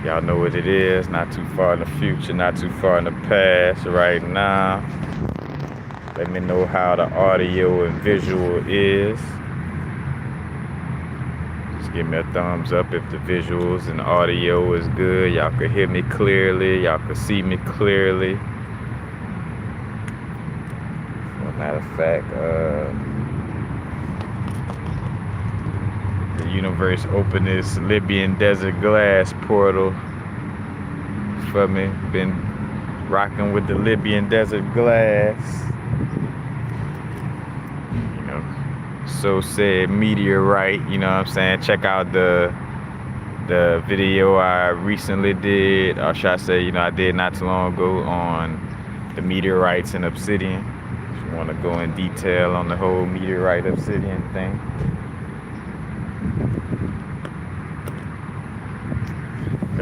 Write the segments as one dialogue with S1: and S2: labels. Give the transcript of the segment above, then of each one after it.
S1: Y'all know what it is. Not too far in the future, not too far in the past. Right now, let me know how the audio and visual is. Just give me a thumbs up if the visuals and audio is good. Y'all can hear me clearly. Y'all can see me clearly. Well, matter of fact, the universe opened this Libyan desert glass portal for me. Been rocking with the Libyan desert glass. So said meteorite, you know what I'm saying? Check out the video I recently did, or should I say, I did not too long ago on the meteorites and obsidian. If you want to go in detail on the whole meteorite obsidian thing.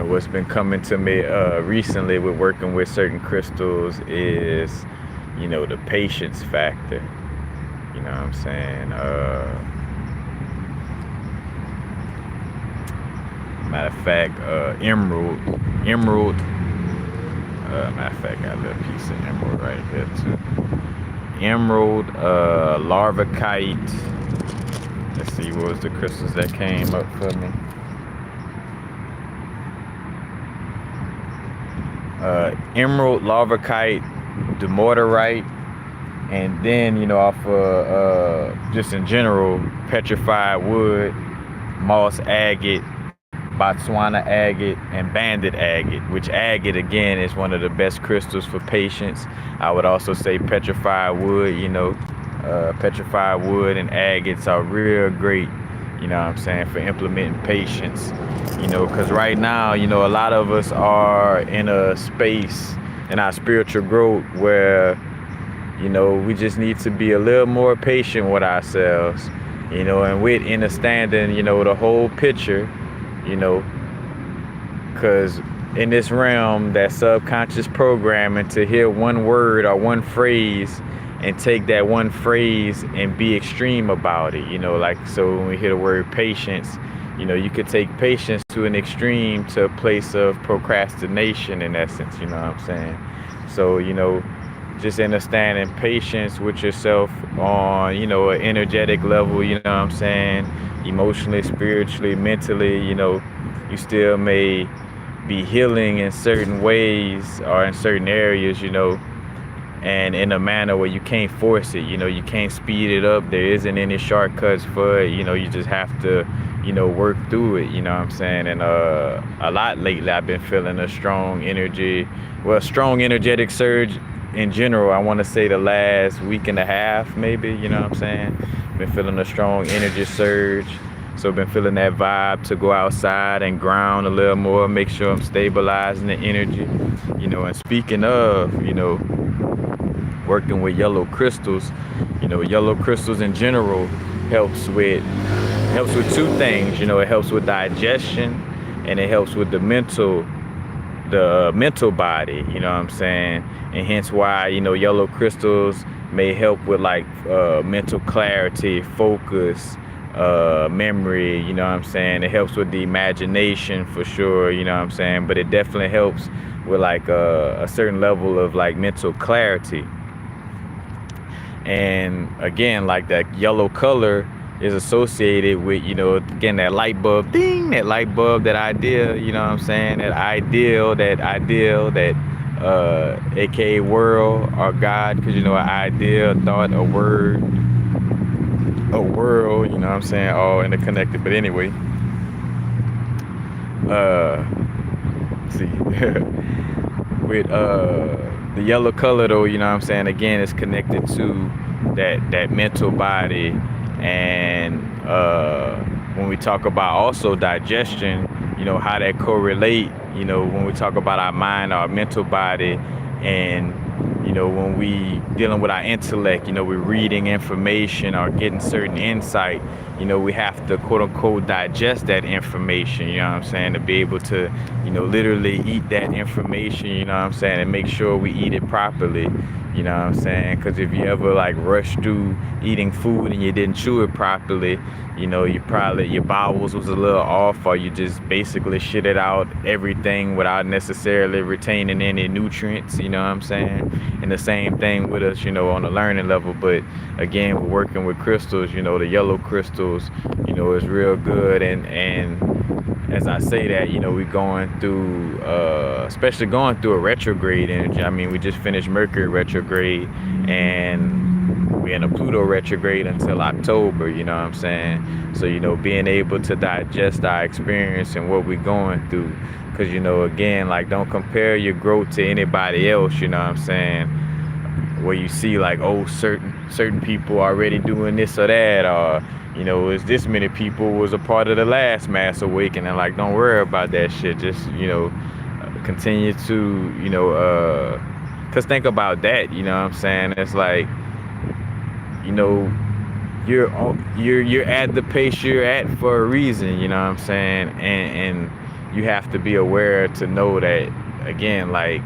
S1: What's been coming to me recently with working with certain crystals is, the patience factor. You know what I'm saying? Matter of fact, emerald. Matter of fact, got a little piece of emerald right here too. Emerald, larvacite. Let's see, what was the crystals that came up for me? Emerald, larvacite, demortarite. And then, off just in general, petrified wood, moss agate, Botswana agate, and banded agate, which agate, again, is one of the best crystals for patience. I would also say petrified wood, petrified wood and agates are real great, for implementing patience, because right now, a lot of us are in a space in our spiritual growth where we just need to be a little more patient with ourselves, and with understanding, the whole picture, because in this realm, that subconscious programming to hear one word or one phrase and take that one phrase and be extreme about it, so when we hear the word patience, you could take patience to an extreme, to a place of procrastination in essence, you know what I'm saying? So, just understanding patience with yourself on, an energetic level, emotionally, spiritually, mentally, you still may be healing in certain ways or in certain areas, and in a manner where you can't force it, you can't speed it up. There isn't any shortcuts for it, you just have to, work through it, And a lot lately I've been feeling a strong energetic surge. In general, I want to say the last week and a half, maybe, Been feeling a strong energy surge. So I've been feeling that vibe to go outside and ground a little more, make sure I'm stabilizing the energy, and speaking of, working with yellow crystals, yellow crystals in general helps with two things, it helps with digestion and it helps with the mental body, and hence why, yellow crystals may help with mental clarity, focus, memory, it helps with the imagination for sure, but it definitely helps with a certain level of mental clarity. And again, that yellow color is associated with, again, that light bulb ding, that light bulb, that idea, that ideal, that aka world or God, because an idea, a thought, a word, a world, all interconnected. But anyway, see, with the yellow color though, again, it's connected to that mental body. And when we talk about also digestion, how that correlate, when we talk about our mind, our mental body, and when we dealing with our intellect, we're reading information or getting certain insight, we have to quote unquote digest that information, you know what I'm saying, to be able to, literally eat that information, you know what I'm saying, and make sure we eat it properly, you know what I'm saying, because if you ever like rush through eating food and you didn't chew it properly, you probably, your bowels was a little off, or you just basically shitted out everything without necessarily retaining any nutrients, you know what I'm saying? And the same thing with us, on the learning level. But again, we're working with crystals, the yellow crystals, is real good. And as I say that, we going through, especially going through a retrograde energy. I mean, we just finished Mercury retrograde, and we're in a Pluto retrograde until October, you know what I'm saying? So, being able to digest our experience and what we're going through. Because, again, like, don't compare your growth to anybody else, you know what I'm saying? Where you see like, oh, certain people already doing this or that, or, is this many people was a part of the last mass awakening. Like, don't worry about that shit. Just, continue to, because think about that, you know what I'm saying? It's like, you're at the pace you're at for a reason, you know what I'm saying? And you have to be aware to know that, again, like,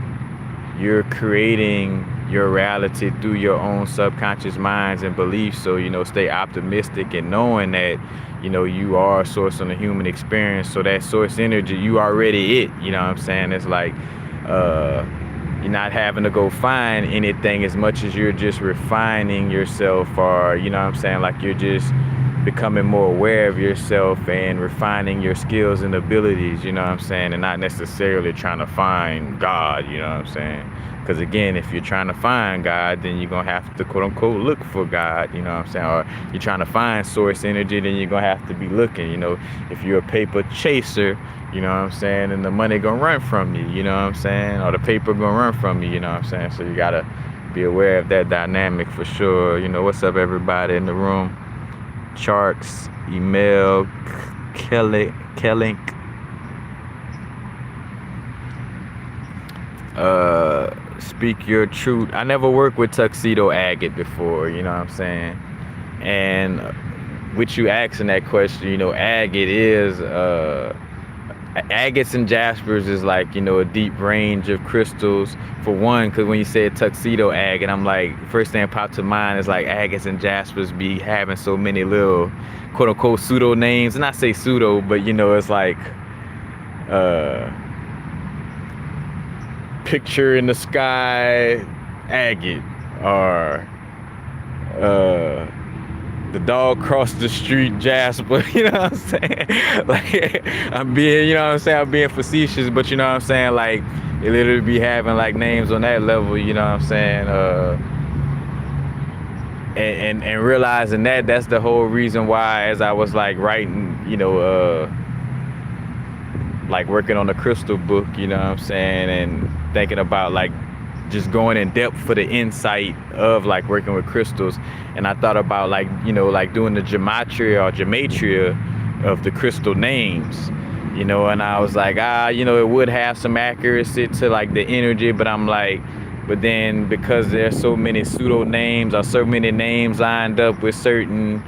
S1: you're creating your reality through your own subconscious minds and beliefs. So, stay optimistic and knowing that, you are a source on the human experience. So that source energy, you already it, you know what I'm saying? It's like, you're not having to go find anything as much as you're just refining yourself, or, you know what I'm saying? Like, you're just becoming more aware of yourself and refining your skills and abilities, you know what I'm saying? And not necessarily trying to find God, you know what I'm saying? Because again, if you're trying to find God, then you're going to have to quote unquote look for God, you know what I'm saying? Or you're trying to find source energy, then you're going to have to be looking, if you're a paper chaser, you know what I'm saying, and the money going to run from you, you know what I'm saying? Or the paper going to run from you, you know what I'm saying? So you got to be aware of that dynamic for sure. What's up, everybody in the room? Charks, email, Kellink, speak your truth. I never worked with tuxedo agate before, you know what I'm saying? And with you asking that question, agate is, agates and jaspers is like, a deep range of crystals. For one, because when you said tuxedo agate, I'm like, first thing that popped to mind is like agates and jaspers be having so many little quote unquote pseudo names. And I say pseudo, but it's like picture in the sky agate, or the dog crossed the street jasper, you know what I'm saying? Like, I'm being facetious, but you know what I'm saying? Like, it literally be having like names on that level, you know what I'm saying? And realizing that's the whole reason why, as I was like writing, like working on the crystal book, you know what I'm saying? And thinking about like just going in depth for the insight of like working with crystals. And I thought about like, like doing the gematria of the crystal names, and I was like, it would have some accuracy to like the energy, but I'm like, but then because there's so many pseudo names or so many names lined up with certain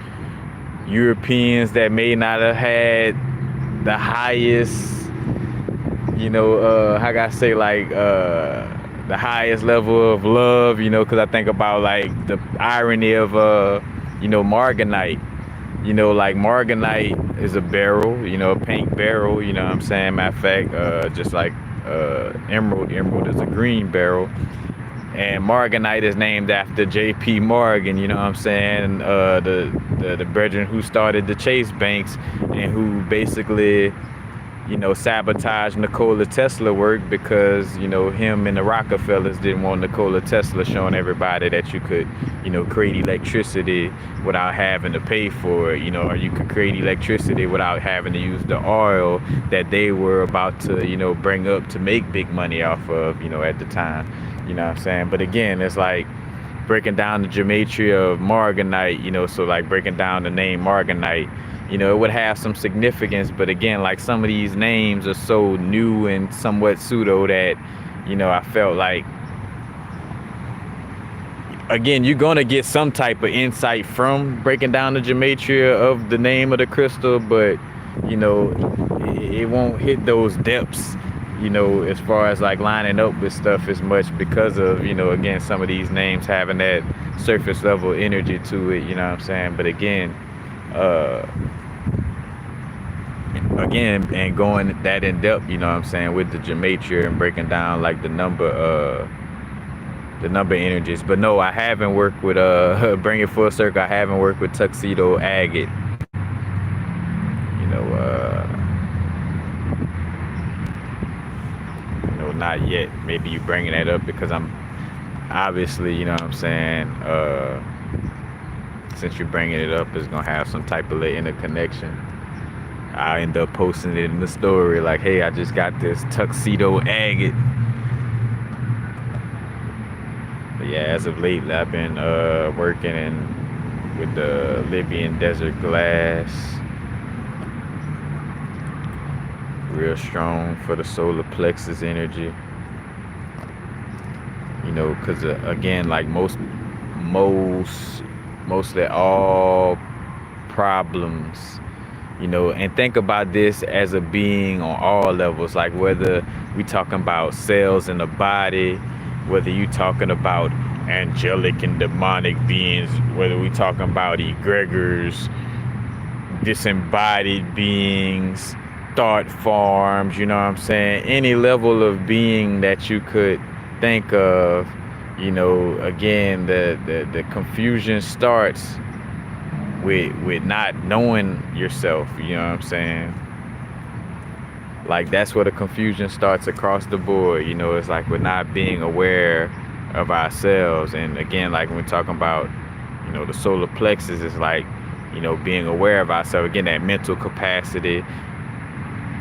S1: Europeans that may not have had the highest, how can I say, like, the highest level of love, because I think about like the irony of, Marganite, like Marganite is a beryl, a pink beryl, you know what I'm saying? Matter of fact, just like emerald is a green beryl. And Morganite is named after J.P. Morgan, you know what I'm saying? The brethren who started the Chase banks and who basically, sabotaged Nikola Tesla work because, him and the Rockefellers didn't want Nikola Tesla showing everybody that you could, create electricity without having to pay for it, or you could create electricity without having to use the oil that they were about to, bring up to make big money off of, at the time. You know what I'm saying? But again, it's like breaking down the gematria of Morganite, so like breaking down the name Morganite, it would have some significance. But again, like some of these names are so new and somewhat pseudo that, I felt like again, you're going to get some type of insight from breaking down the gematria of the name of the crystal, but you know, it won't hit those depths, you know, as far as like lining up with stuff as much because of, you know, again, some of these names having that surface level energy to it, you know what I'm saying? But again, and going that in depth, you know what I'm saying, with the gematria and breaking down like the number energies. But no, I haven't worked with bring it full circle, I haven't worked with tuxedo agate, you know, not yet. Maybe you bringing that up because I'm obviously, you know what I'm saying, since you're bringing it up, it's gonna have some type of interconnection. I end up posting it in the story like, hey, I just got this tuxedo agate. But yeah, as of late, I've been working with the Libyan desert glass. Real strong for the solar plexus energy. You know, because again, like mostly all problems, you know, and think about this as a being on all levels, like whether we talking about cells in the body, whether you talking about angelic and demonic beings, whether we talking about egregors, disembodied beings, thought forms, you know what I'm saying, any level of being that you could think of, you know, again, the confusion starts with not knowing yourself, you know what I'm saying? Like that's where the confusion starts across the board, you know, it's like we're not being aware of ourselves. And again, like when we're talking about, you know, the solar plexus is like, you know, being aware of ourselves, again, that mental capacity,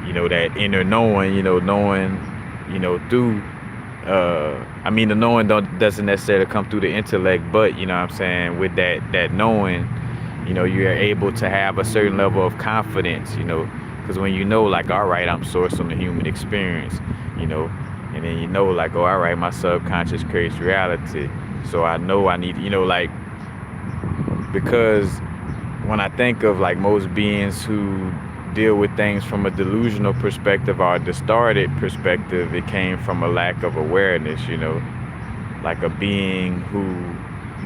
S1: you know, that inner knowing, you know, through, I mean, the knowing doesn't necessarily come through the intellect, but, you know what I'm saying, with that knowing, you know, you're able to have a certain level of confidence, you know, because when you know, like, all right, I'm sourced from the human experience, you know, and then you know, like, oh, all right, my subconscious creates reality. So I know I need, you know, like, because when I think of like most beings who deal with things from a delusional perspective or a distorted perspective, it came from a lack of awareness, you know, like a being who,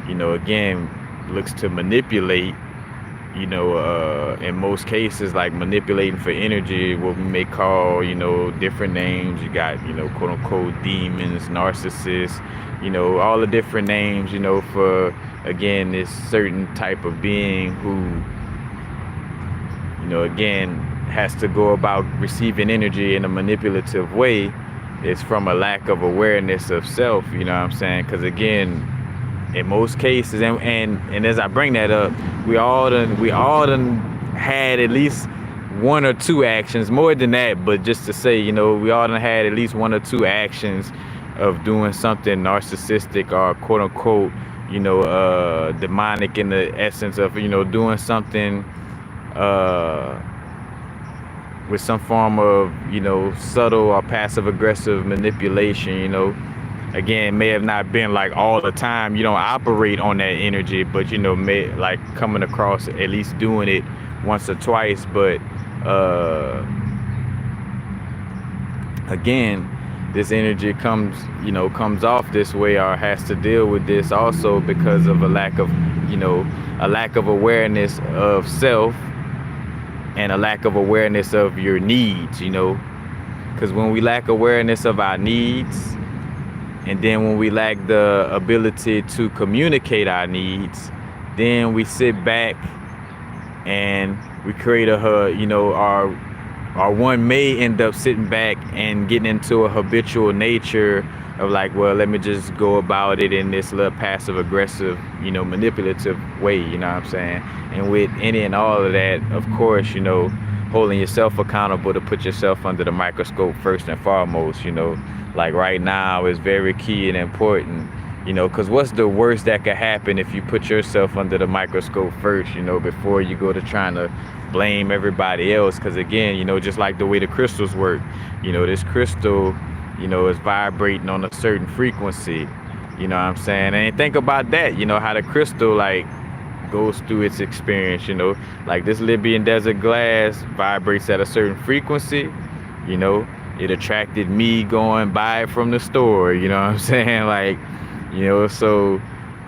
S1: you know, again, looks to manipulate, you know, in most cases, like manipulating for energy, what we may call, you know, different names. You got, you know, quote unquote demons, narcissists, you know, all the different names, you know, for, again, this certain type of being who, you know, again, has to go about receiving energy in a manipulative way. It's from a lack of awareness of self, you know what I'm saying? Because again, in most cases, and as I bring that up, we all done had at least one or two actions, more than that, but just to say, you know, we all done had at least one or two actions of doing something narcissistic or quote unquote, you know, demonic in the essence of, you know, doing something with some form of, you know, subtle or passive aggressive manipulation, you know. Again, may have not been like all the time, you don't operate on that energy, but, you know, may like coming across at least doing it once or twice. But again, this energy comes off this way or has to deal with this also because of a lack of, you know, a lack of awareness of self and a lack of awareness of your needs, you know, because when we lack awareness of our needs, and then when we lack the ability to communicate our needs, then we sit back and we create you know, our one may end up sitting back and getting into a habitual nature of like, well, let me just go about it in this little passive aggressive, you know, manipulative way, you know what I'm saying? And with any and all of that, of course, you know, holding yourself accountable to put yourself under the microscope first and foremost, you know, like right now is very key and important, you know, because what's the worst that could happen if you put yourself under the microscope first, you know, before you go to trying to blame everybody else? Because again, you know, just like the way the crystals work, you know, this crystal, you know, is vibrating on a certain frequency, You know what I'm saying? And think about that, how the crystal like goes through its experience, like this Libyan desert glass vibrates at a certain frequency, you know, it attracted me going by it from the store, you know what I'm saying? Like, so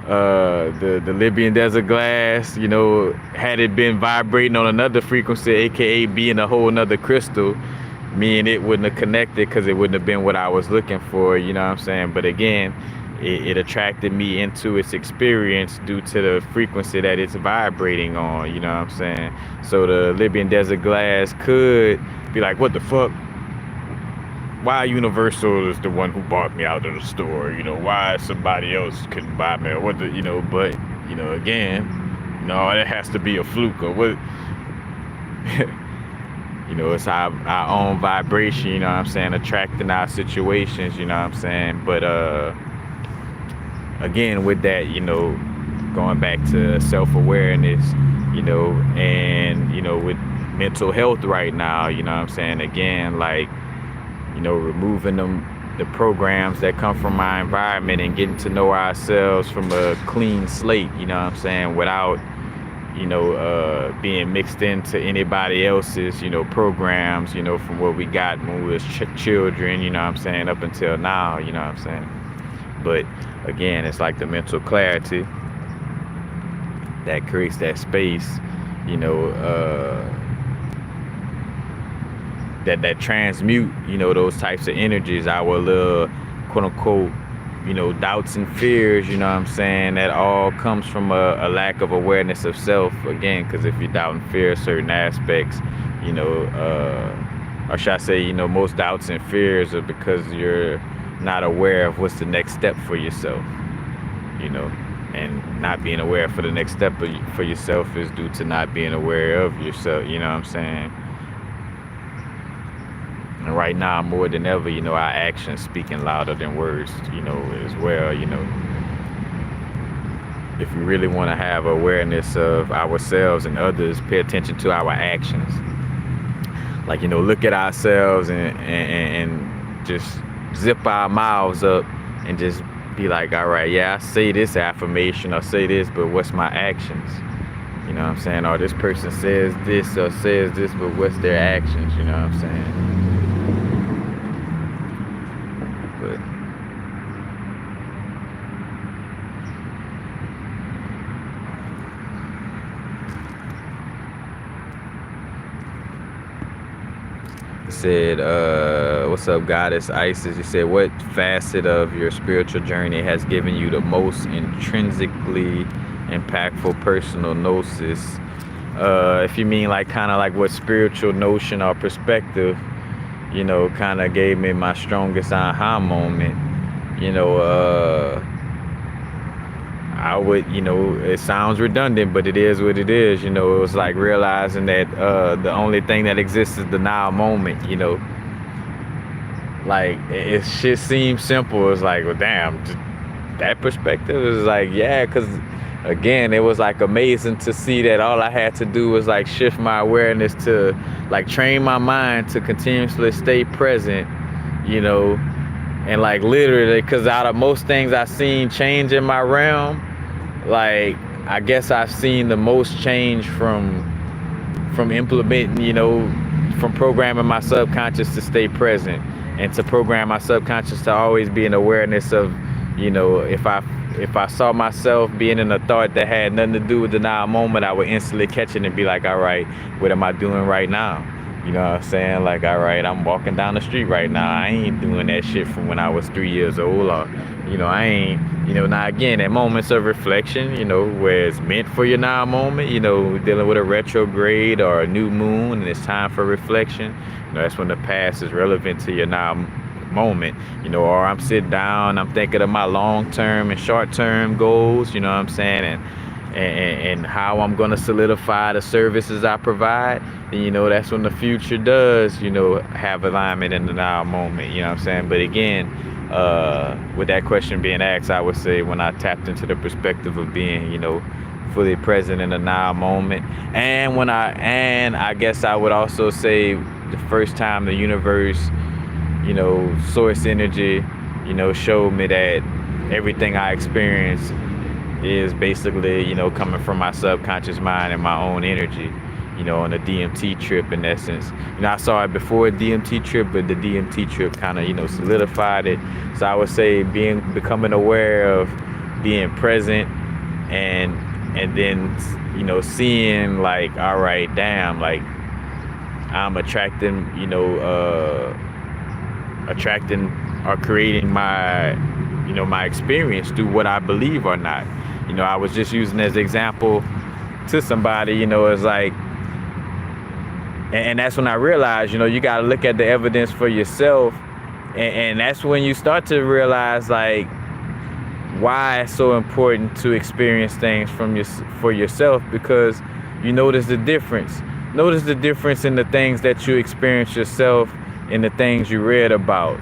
S1: the Libyan desert glass, had it been vibrating on another frequency, aka being a whole nother crystal, me and it wouldn't have connected because it wouldn't have been what I was looking for, you know what I'm saying? But again, it attracted me into its experience due to the frequency that it's vibrating on, you know what I'm saying? So the Libyan desert glass could be like, what the fuck? Why Universal is the one who bought me out of the store? Why somebody else couldn't buy me? Or what the, but, again, no, it has to be a fluke or what? It's our own vibration, you know what I'm saying, attracting our situations, you know what I'm saying? But again, with that, going back to self-awareness, and, with mental health right now, you know what I'm saying? Again, like, removing the programs that come from our environment and getting to know ourselves from a clean slate, you know what I'm saying, without, being mixed into anybody else's, programs, from what we got when we was children, you know what I'm saying, up until now, you know what I'm saying. But again, it's like the mental clarity that creates that space, that transmute, those types of energies, our little quote unquote, doubts and fears, you know what I'm saying, that all comes from a lack of awareness of self, again, because if you doubt and fear certain aspects, or should I say, most doubts and fears are because you're not aware of what's the next step for yourself, and not being aware for the next step for yourself is due to not being aware of yourself, you know what I'm saying. And right now, more than ever, our actions speaking louder than words, as well, If we really want to have awareness of ourselves and others, pay attention to our actions. Like, look at ourselves and just zip our mouths up and just be like, all right, yeah, I say this affirmation or say this, but what's my actions? You know what I'm saying? Or this person says this or says this, but what's their actions? You know what I'm saying? Said, what's up, Goddess Isis? You said, what facet of your spiritual journey has given you the most intrinsically impactful personal gnosis? If you mean like kind of like what spiritual notion or perspective, kind of gave me my strongest aha moment, I would, it sounds redundant, but it is what it is, it was like realizing that the only thing that exists is the now moment, like it shit seems simple. It's like, well, damn, that perspective is like, yeah, because again, it was like amazing to see that all I had to do was like shift my awareness to like train my mind to continuously stay present, and like literally, because out of most things I've seen change in my realm, like I guess I've seen the most change from implementing, from programming my subconscious to stay present and to program my subconscious to always be in awareness of, if I saw myself being in a thought that had nothing to do with the now moment, I would instantly catch it and be like, all right, what am I doing right now? You know what I'm saying? Like, all right, I'm walking down the street right now. I ain't doing that shit from when I was 3 years old. Or, I ain't, now again, at moments of reflection, where it's meant for your now moment, dealing with a retrograde or a new moon and it's time for reflection, that's when the past is relevant to your now moment, or I'm sitting down, I'm thinking of my long-term and short-term goals, you know what I'm saying? And how I'm going to solidify the services I provide, then, that's when the future does, have alignment in the now moment, you know what I'm saying? But again, with that question being asked, I would say when I tapped into the perspective of being, fully present in the now moment. And I guess I would also say the first time the universe, source energy, showed me that everything I experience is basically, coming from my subconscious mind and my own energy, on a DMT trip in essence. I saw it before a DMT trip, but the DMT trip kind of, solidified it. So I would say becoming aware of being present and then, seeing like, all right, damn, like I'm attracting or creating my, my experience through what I believe or not. I was just using as example to somebody, it's like, and that's when I realized, you got to look at the evidence for yourself. And that's when you start to realize like why it's so important to experience things for yourself, because you notice the difference. Notice the difference in the things that you experience yourself and the things you read about.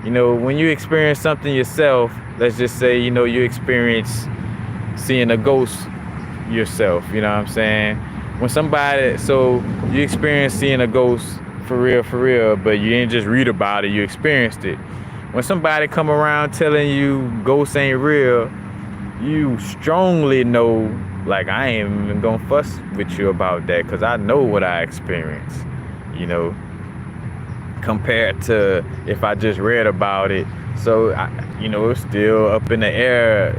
S1: When you experience something yourself, let's just say, you experience seeing a ghost yourself, you know what I'm saying? So you experience seeing a ghost for real, but you didn't just read about it, you experienced it. When somebody come around telling you ghosts ain't real, you strongly know, like, I ain't even gonna fuss with you about that because I know what I experienced, compared to if I just read about it. So, it's still up in the air,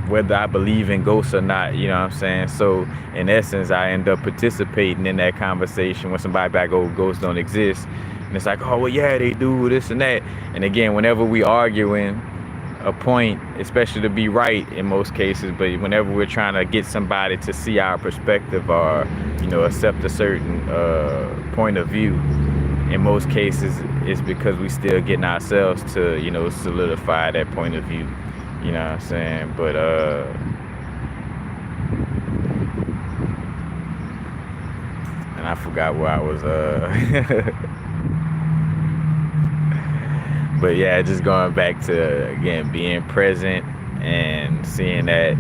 S1: whether I believe in ghosts or not, you know what I'm saying? So in essence, I end up participating in that conversation when somebody back, oh, ghosts don't exist. And it's like, oh, well, yeah, they do this and that. And again, whenever we arguing a point, especially to be right in most cases, but whenever we're trying to get somebody to see our perspective or, accept a certain point of view, in most cases, it's because we still getting ourselves to, solidify that point of view. You know what I'm saying? But and I forgot where I was but yeah, just going back to again being present and seeing that,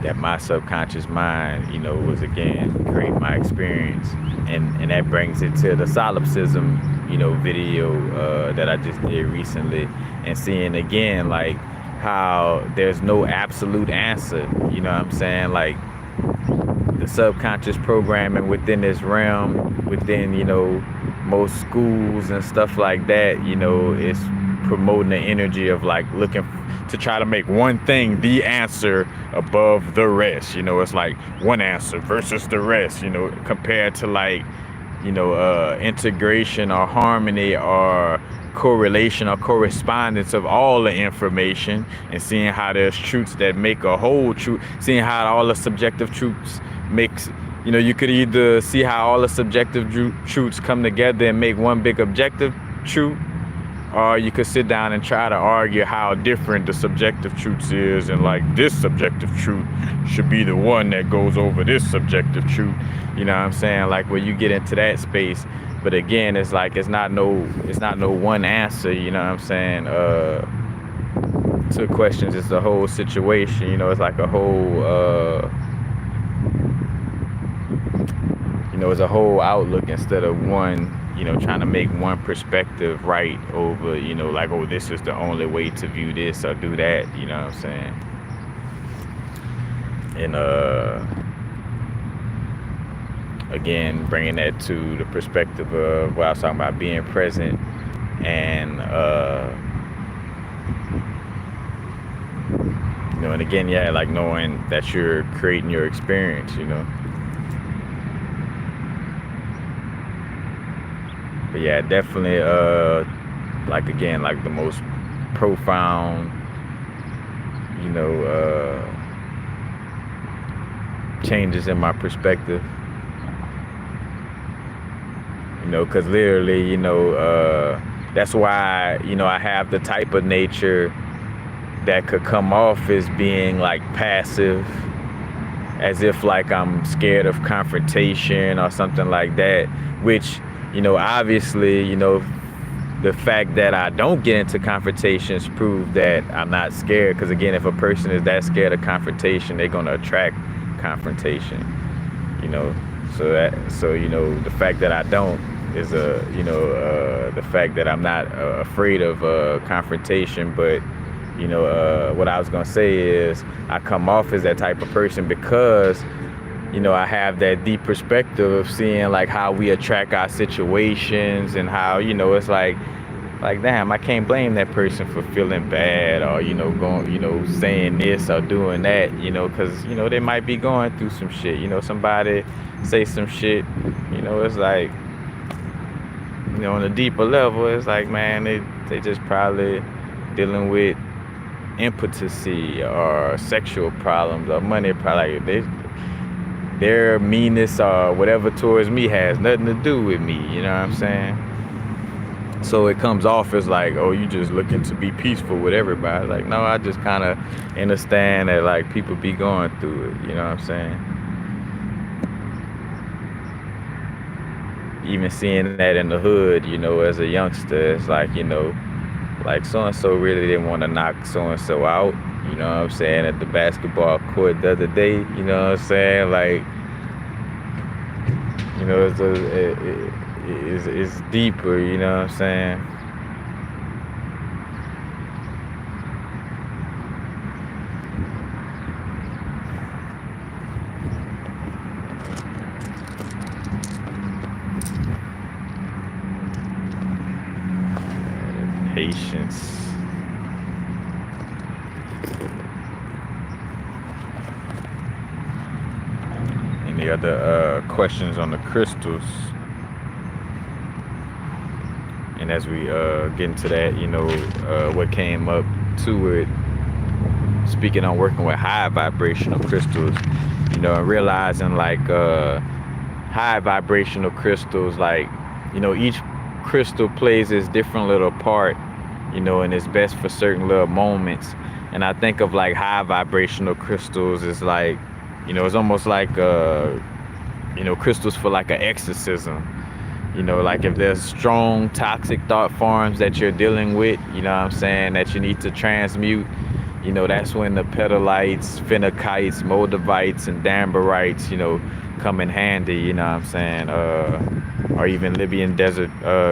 S1: that my subconscious mind, was again creating my experience, and that brings it to the solipsism, video that I just did recently, and seeing again like how there's no absolute answer. You know what I'm saying? Like the subconscious programming within this realm, within most schools and stuff like that, is promoting the energy of like looking to try to make one thing the answer above the rest. It's like one answer versus the rest, compared to like, integration or harmony or correlation or correspondence of all the information, and seeing how there's truths that make a whole truth, seeing how all the subjective truths makes, you could either see how all the subjective truths come together and make one big objective truth, or you could sit down and try to argue how different the subjective truths is, and like this subjective truth should be the one that goes over this subjective truth. You know what I'm saying? Like where you get into that space. But again, it's like it's not no one answer, you know what I'm saying? To questions, it's the whole situation, it's like a whole it's a whole outlook instead of one, trying to make one perspective right over, like, oh, this is the only way to view this or do that, you know what I'm saying? And again, bringing that to the perspective of what I was talking about, being present and and again, yeah, like knowing that you're creating your experience, But yeah, definitely like again, like the most profound, changes in my perspective. Because literally, that's why, I have the type of nature that could come off as being like passive, as if like I'm scared of confrontation or something like that, which, obviously, the fact that I don't get into confrontations prove that I'm not scared. Because again, if a person is that scared of confrontation, they're going to attract confrontation, So the fact that I don't the fact that I'm not afraid of confrontation. But what I was gonna say is I come off as that type of person because I have that deep perspective of seeing like how we attract our situations and how it's like damn, I can't blame that person for feeling bad or going saying this or doing that, because they might be going through some shit. Somebody say some shit, it's like on a deeper level, it's like, man, they just probably dealing with impotency or sexual problems or money problems. Their meanness or whatever towards me has nothing to do with me. You know what I'm saying? So it comes off as like, oh, you just looking to be peaceful with everybody. Like, no, I just kind of understand that like people be going through it. You know what I'm saying? Even seeing that in the hood, as a youngster, it's like, like so-and-so really didn't want to knock so-and-so out. You know what I'm saying? At the basketball court the other day, you know what I'm saying? Like, it's deeper, you know what I'm saying? Patience. Any other questions on the crystals? And as we get into that, what came up to it, speaking on working with high vibrational crystals, and realizing like high vibrational crystals, like, each crystal plays its different little part, and it's best for certain little moments. And I think of like high vibrational crystals as like, it's almost like crystals for like an exorcism. Like if there's strong toxic thought forms that you're dealing with, you know what I'm saying, that you need to transmute, that's when the pedalites, phenocites, moldavites, and damberites, come in handy, you know what I'm saying, or even Libyan desert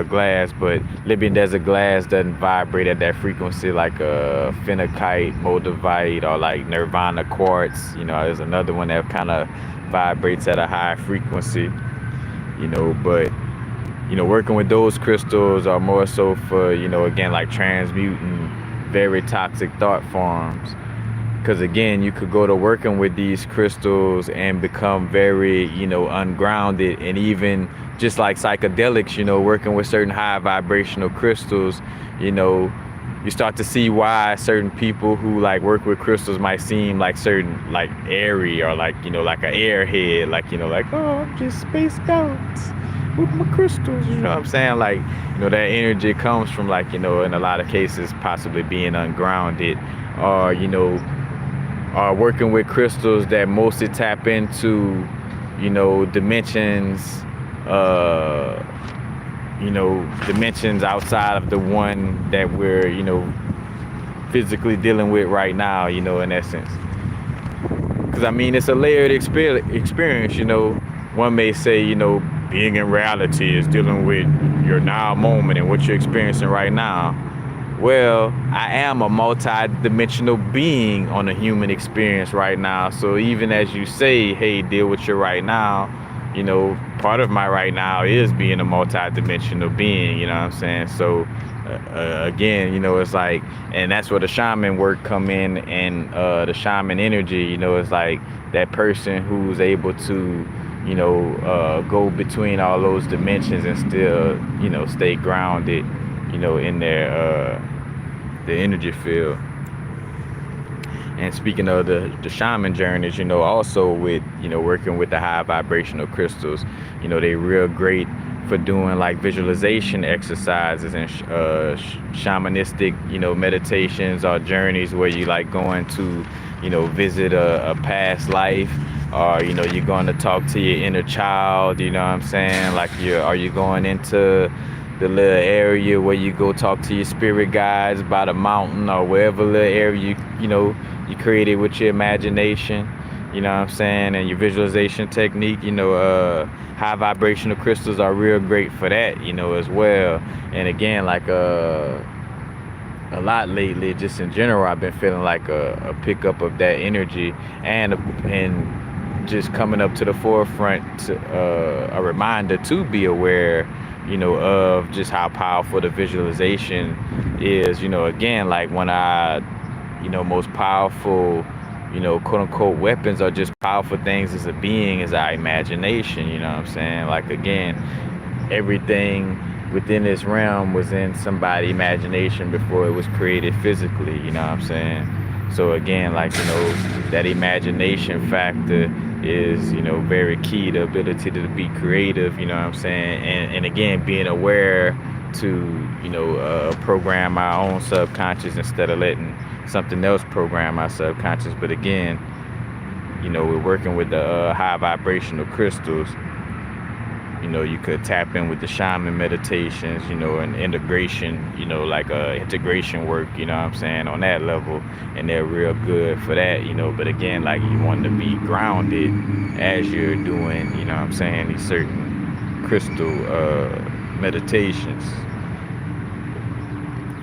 S1: glass. But Libyan desert glass doesn't vibrate at that frequency like a phenocite, moldavite, or like nirvana quartz. There's another one that kind of vibrates at a high frequency, but working with those crystals are more so for, again, like transmuting very toxic thought forms. Because again, you could go to working with these crystals and become very, ungrounded. And even just like psychedelics, working with certain high vibrational crystals, you start to see why certain people who like work with crystals might seem like certain like airy or like, like an airhead, like, like, oh, I'm just spaced out with my crystals, you know what I'm saying? Like, that energy comes from like, in a lot of cases, possibly being ungrounded, or, or working with crystals that mostly tap into, dimensions, dimensions outside of the one that we're, physically dealing with right now, in essence. Because I mean, it's a layered experience, one may say, being in reality is dealing with your now moment and what you're experiencing right now. Well, I am a multi-dimensional being on a human experience right now. So even as you say, hey, deal with your right now, part of my right now is being a multi-dimensional being, you know what I'm saying? So again, it's like, and that's where the shaman work come in, and the shaman energy, it's like that person who's able to go between all those dimensions and still, stay grounded, in their the energy field. And speaking of the shaman journeys, also with, working with the high vibrational crystals, they real great for doing like visualization exercises and shamanistic, meditations or journeys where you like going to, visit a past life, or you're going to talk to your inner child, you know what I'm saying, like are you going into the little area where you go talk to your spirit guides by the mountain or wherever little area you created with your imagination, you know what I'm saying, and your visualization technique, high vibrational crystals are real great for that, as well. And again, like a lot lately, just in general, I've been feeling like a pickup of that energy, and just coming up to the forefront, a reminder to be aware, of just how powerful the visualization is. Again, like when most powerful, quote unquote weapons are just powerful things as a being, is our imagination. You know what I'm saying? Like again, everything within this realm was in somebody's imagination before it was created physically, you know what I'm saying? So again, like, that imagination factor is, very key, the ability to be creative, you know what I'm saying? And again, being aware to, program our own subconscious instead of letting something else program our subconscious. But again, we're working with the high vibrational crystals. You could tap in with the shaman meditations, and integration, like integration work, you know what I'm saying, on that level. And they're real good for that, But again, like you want to be grounded as you're doing, you know what I'm saying, these certain crystal meditations.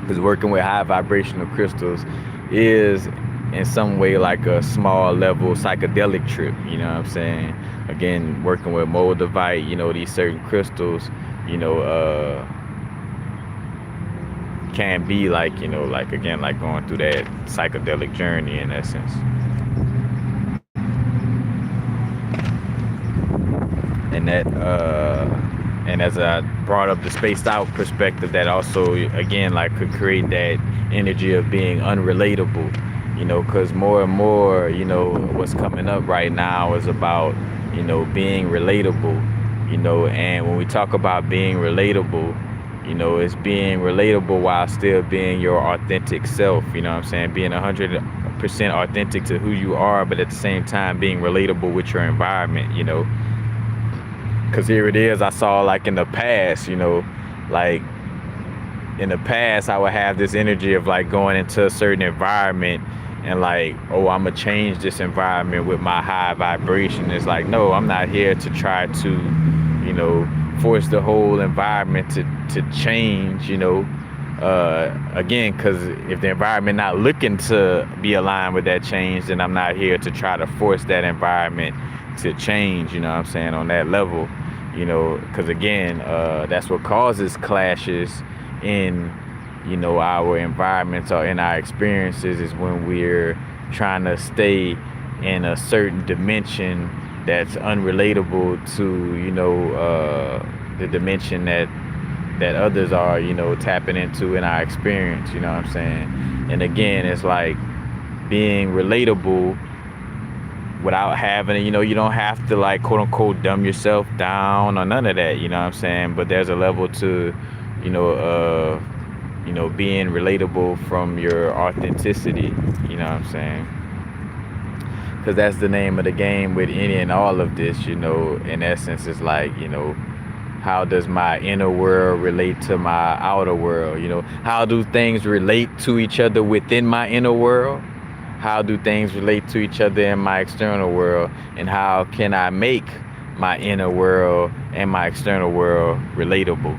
S1: Because working with high vibrational crystals is in some way like a small level psychedelic trip, you know what I'm saying? Again, working with moldavite, these certain crystals, can be like, like again, like going through that psychedelic journey in essence. And that, and as I brought up the spaced out perspective, that also, again, like could create that energy of being unrelatable, because more and more, what's coming up right now is about, being relatable, and when we talk about being relatable, it's being relatable while still being your authentic self, you know what I'm saying? Being 100% authentic to who you are, but at the same time being relatable with your environment, because here it is, I saw like in the past, like in the past I would have this energy of like going into a certain environment and like, oh, I'm gonna change this environment with my high vibration. It's like, no, I'm not here to try to, force the whole environment to change, again, because if the environment not looking to be aligned with that change, then I'm not here to try to force that environment to change, you know what I'm saying, on that level, because again, that's what causes clashes in, our environments or in our experiences, is when we're trying to stay in a certain dimension that's unrelatable to, the dimension that others are, tapping into in our experience, you know what I'm saying? And again, it's like being relatable without having, you don't have to like quote unquote dumb yourself down or none of that, you know what I'm saying? But there's a level to, being relatable from your authenticity, you know what I'm saying? Because that's the name of the game with any and all of this, in essence, it's like, how does my inner world relate to my outer world? How do things relate to each other within my inner world? How do things relate to each other in my external world? And how can I make my inner world and my external world relatable?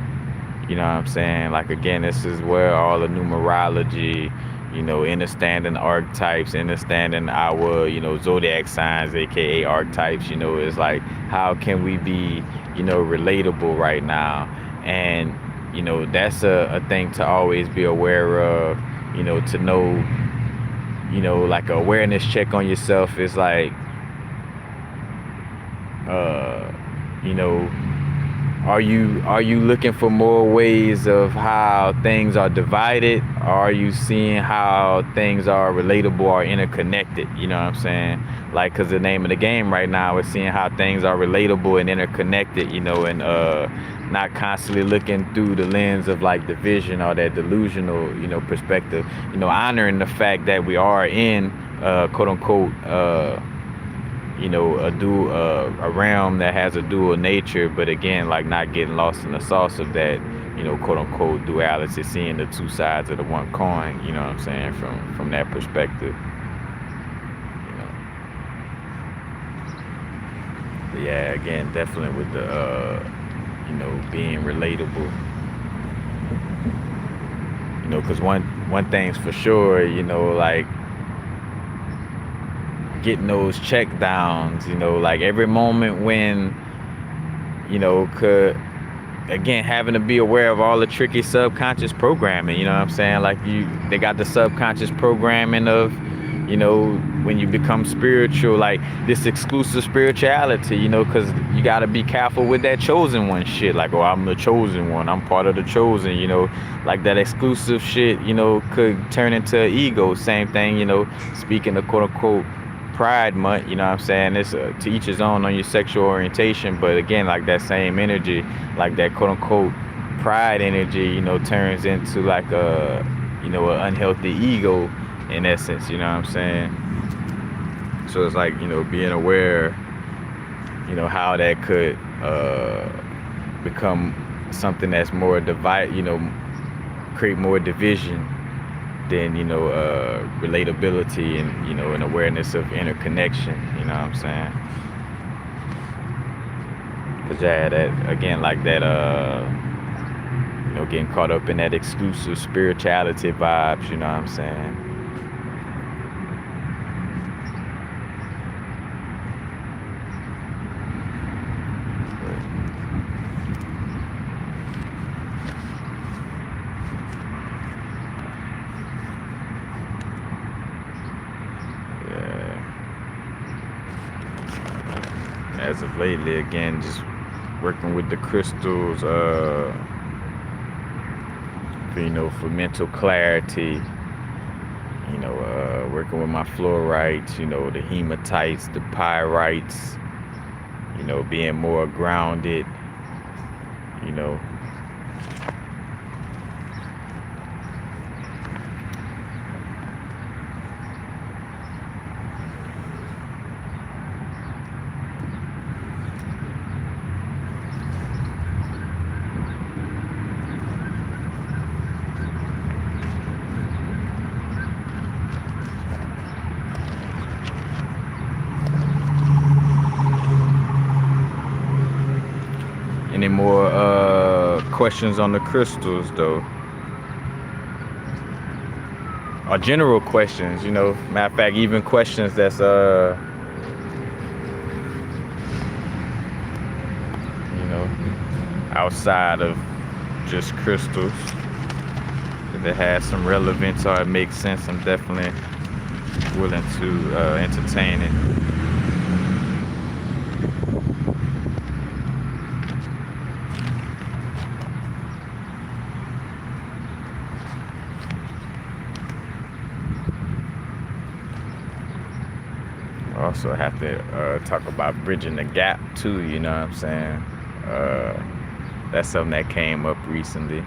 S1: You know what I'm saying? Like, again, this is where all the numerology, understanding archetypes, understanding our, zodiac signs, aka archetypes, is like, how can we be, relatable right now? And, that's a thing to always be aware of, to know, like, an awareness check on yourself is like, are you looking for more ways of how things are divided? Or are you seeing how things are relatable or interconnected? You know what I'm saying? Like, because the name of the game right now is seeing how things are relatable and interconnected, and not constantly looking through the lens of like division or that delusional, perspective. Honoring the fact that we are in quote unquote a realm that has a dual nature, but again, like not getting lost in the sauce of that, quote unquote duality, seeing the two sides of the one coin, you know what I'm saying, from that perspective. Yeah, again, definitely with the being relatable. Because one thing's for sure, like getting those check downs, like every moment when, could again having to be aware of all the tricky subconscious programming, what I'm saying? Like they got the subconscious programming of, when you become spiritual, like this exclusive spirituality, because you got to be careful with that chosen one shit. Like, oh, I'm the chosen one, I'm part of the chosen, like that exclusive shit, could turn into ego. Same thing, speaking of quote unquote Pride Month, what I'm saying? It's to each his own on your sexual orientation, but again, like that same energy, like that quote unquote pride energy, turns into like an unhealthy ego in essence, what I'm saying? So it's like, being aware, how that could become something that's more create more division than, relatability and, an awareness of interconnection, what I'm saying? Cause yeah, that, again, like that, getting caught up in that exclusive spirituality vibes, what I'm saying? As of lately, again, just working with the crystals, for mental clarity, working with my fluorites, the hematites, the pyrites, being more grounded, you know. Any more questions on the crystals, though? Or general questions, matter of fact, even questions that's outside of just crystals. If it has some relevance or it makes sense, I'm definitely willing to entertain it. Also have to talk about bridging the gap too, what I'm saying? That's something that came up recently.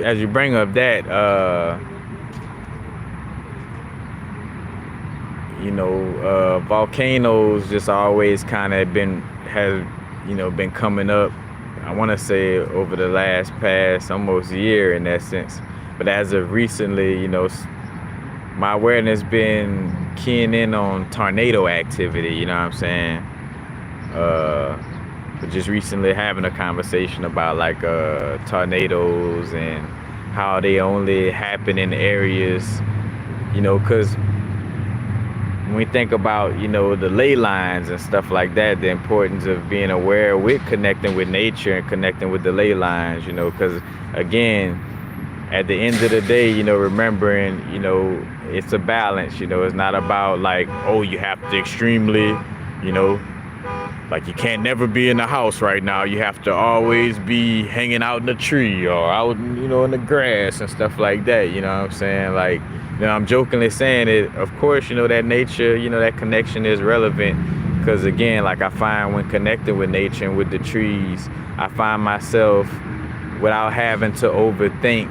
S1: As you bring up that, volcanoes just always kind of been coming up. I want to say over the past almost year in that sense. But as of recently, my awareness been keying in on tornado activity. You know what I'm saying? But just recently having a conversation about like tornadoes and how they only happen in areas, because when we think about, the ley lines and stuff like that, the importance of being aware with connecting with nature and connecting with the ley lines, because again, at the end of the day, remembering, it's a balance, it's not about like, oh, you have to extremely, like you can't never be in the house right now. You have to always be hanging out in the tree or out, in the grass and stuff like that. You know what I'm saying? Like, I'm jokingly saying it. Of course, that nature, that connection is relevant. Because again, like I find when connecting with nature and with the trees, I find myself without having to overthink,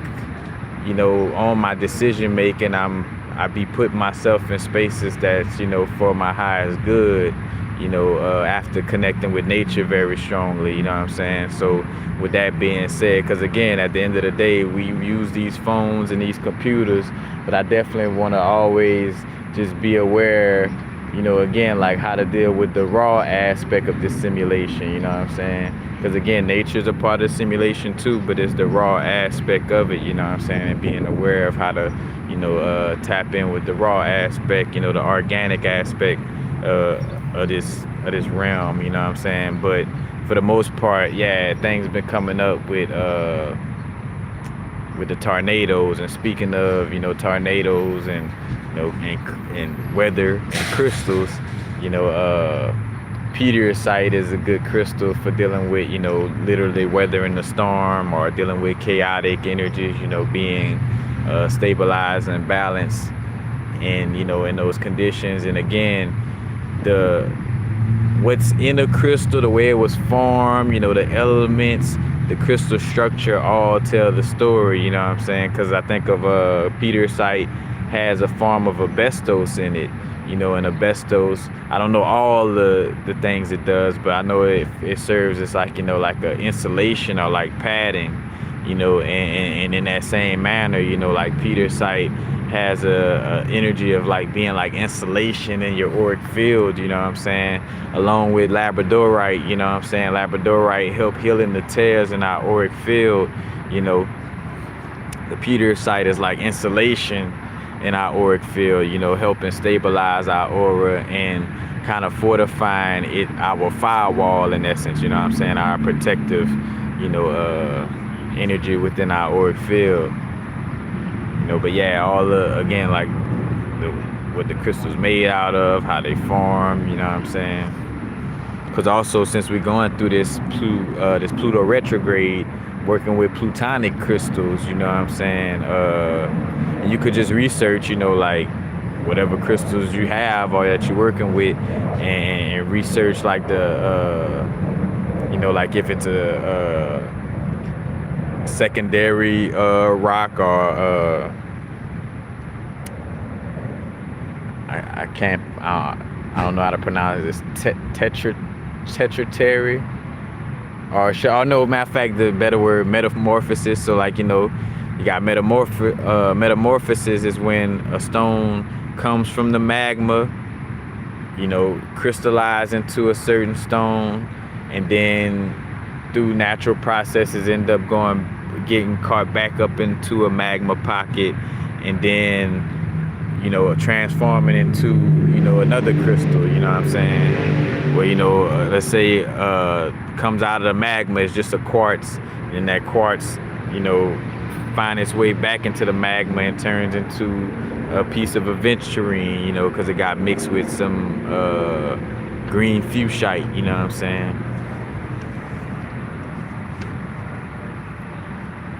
S1: on my decision making, I be putting myself in spaces that's, for my highest good, after connecting with nature very strongly, you know what I'm saying? So with that being said, because again, at the end of the day, we use these phones and these computers, but I definitely want to always just be aware, again, like how to deal with the raw aspect of this simulation, you know what I'm saying? Because again, nature's a part of the simulation too, but it's the raw aspect of it, you know what I'm saying? And being aware of how to, tap in with the raw aspect, the organic aspect of this realm, you know what I'm saying? But for the most part, yeah, things been coming up with the tornadoes. And speaking of, tornadoes and and weather and crystals, Petersite is a good crystal for dealing with, literally weathering the storm or dealing with chaotic energies, being stabilized and balanced and, in those conditions. And again, what's in a crystal, the way it was formed, the elements, the crystal structure all tell the story, you know what I'm saying? Because I think of Petersite has a form of asbestos in it, and asbestos, I don't know all the things it does, but I know it serves as like, like a insulation or like padding, and in that same manner, like Petersite has a energy of like being like insulation in your auric field, you know what I'm saying? Along with labradorite, you know what I'm saying? Labradorite help healing the tears in our auric field, the Petersite is like insulation in our auric field, helping stabilize our aura and kind of fortifying it, our firewall in essence, you know what I'm saying? Our protective, energy within our auric field. But yeah, all again, like what the crystals made out of, how they form, you know what I'm saying? Because also, since we're going through this Pluto retrograde, working with plutonic crystals, you know what I'm saying? And you could just research, like whatever crystals you have or that you're working with, and research like the, like if it's a secondary rock or I don't know how to pronounce this, tetrachary, or no, matter of fact, the better word, metamorphosis. So like, you got metamorphosis is when a stone comes from the magma, crystallize into a certain stone, and then through natural processes end up getting caught back up into a magma pocket, and then transforming into another crystal, you know what I'm saying? Where let's say comes out of the magma is just a quartz, and that quartz find its way back into the magma and turns into a piece of aventurine, because it got mixed with some green fuchsite, you know what I'm saying?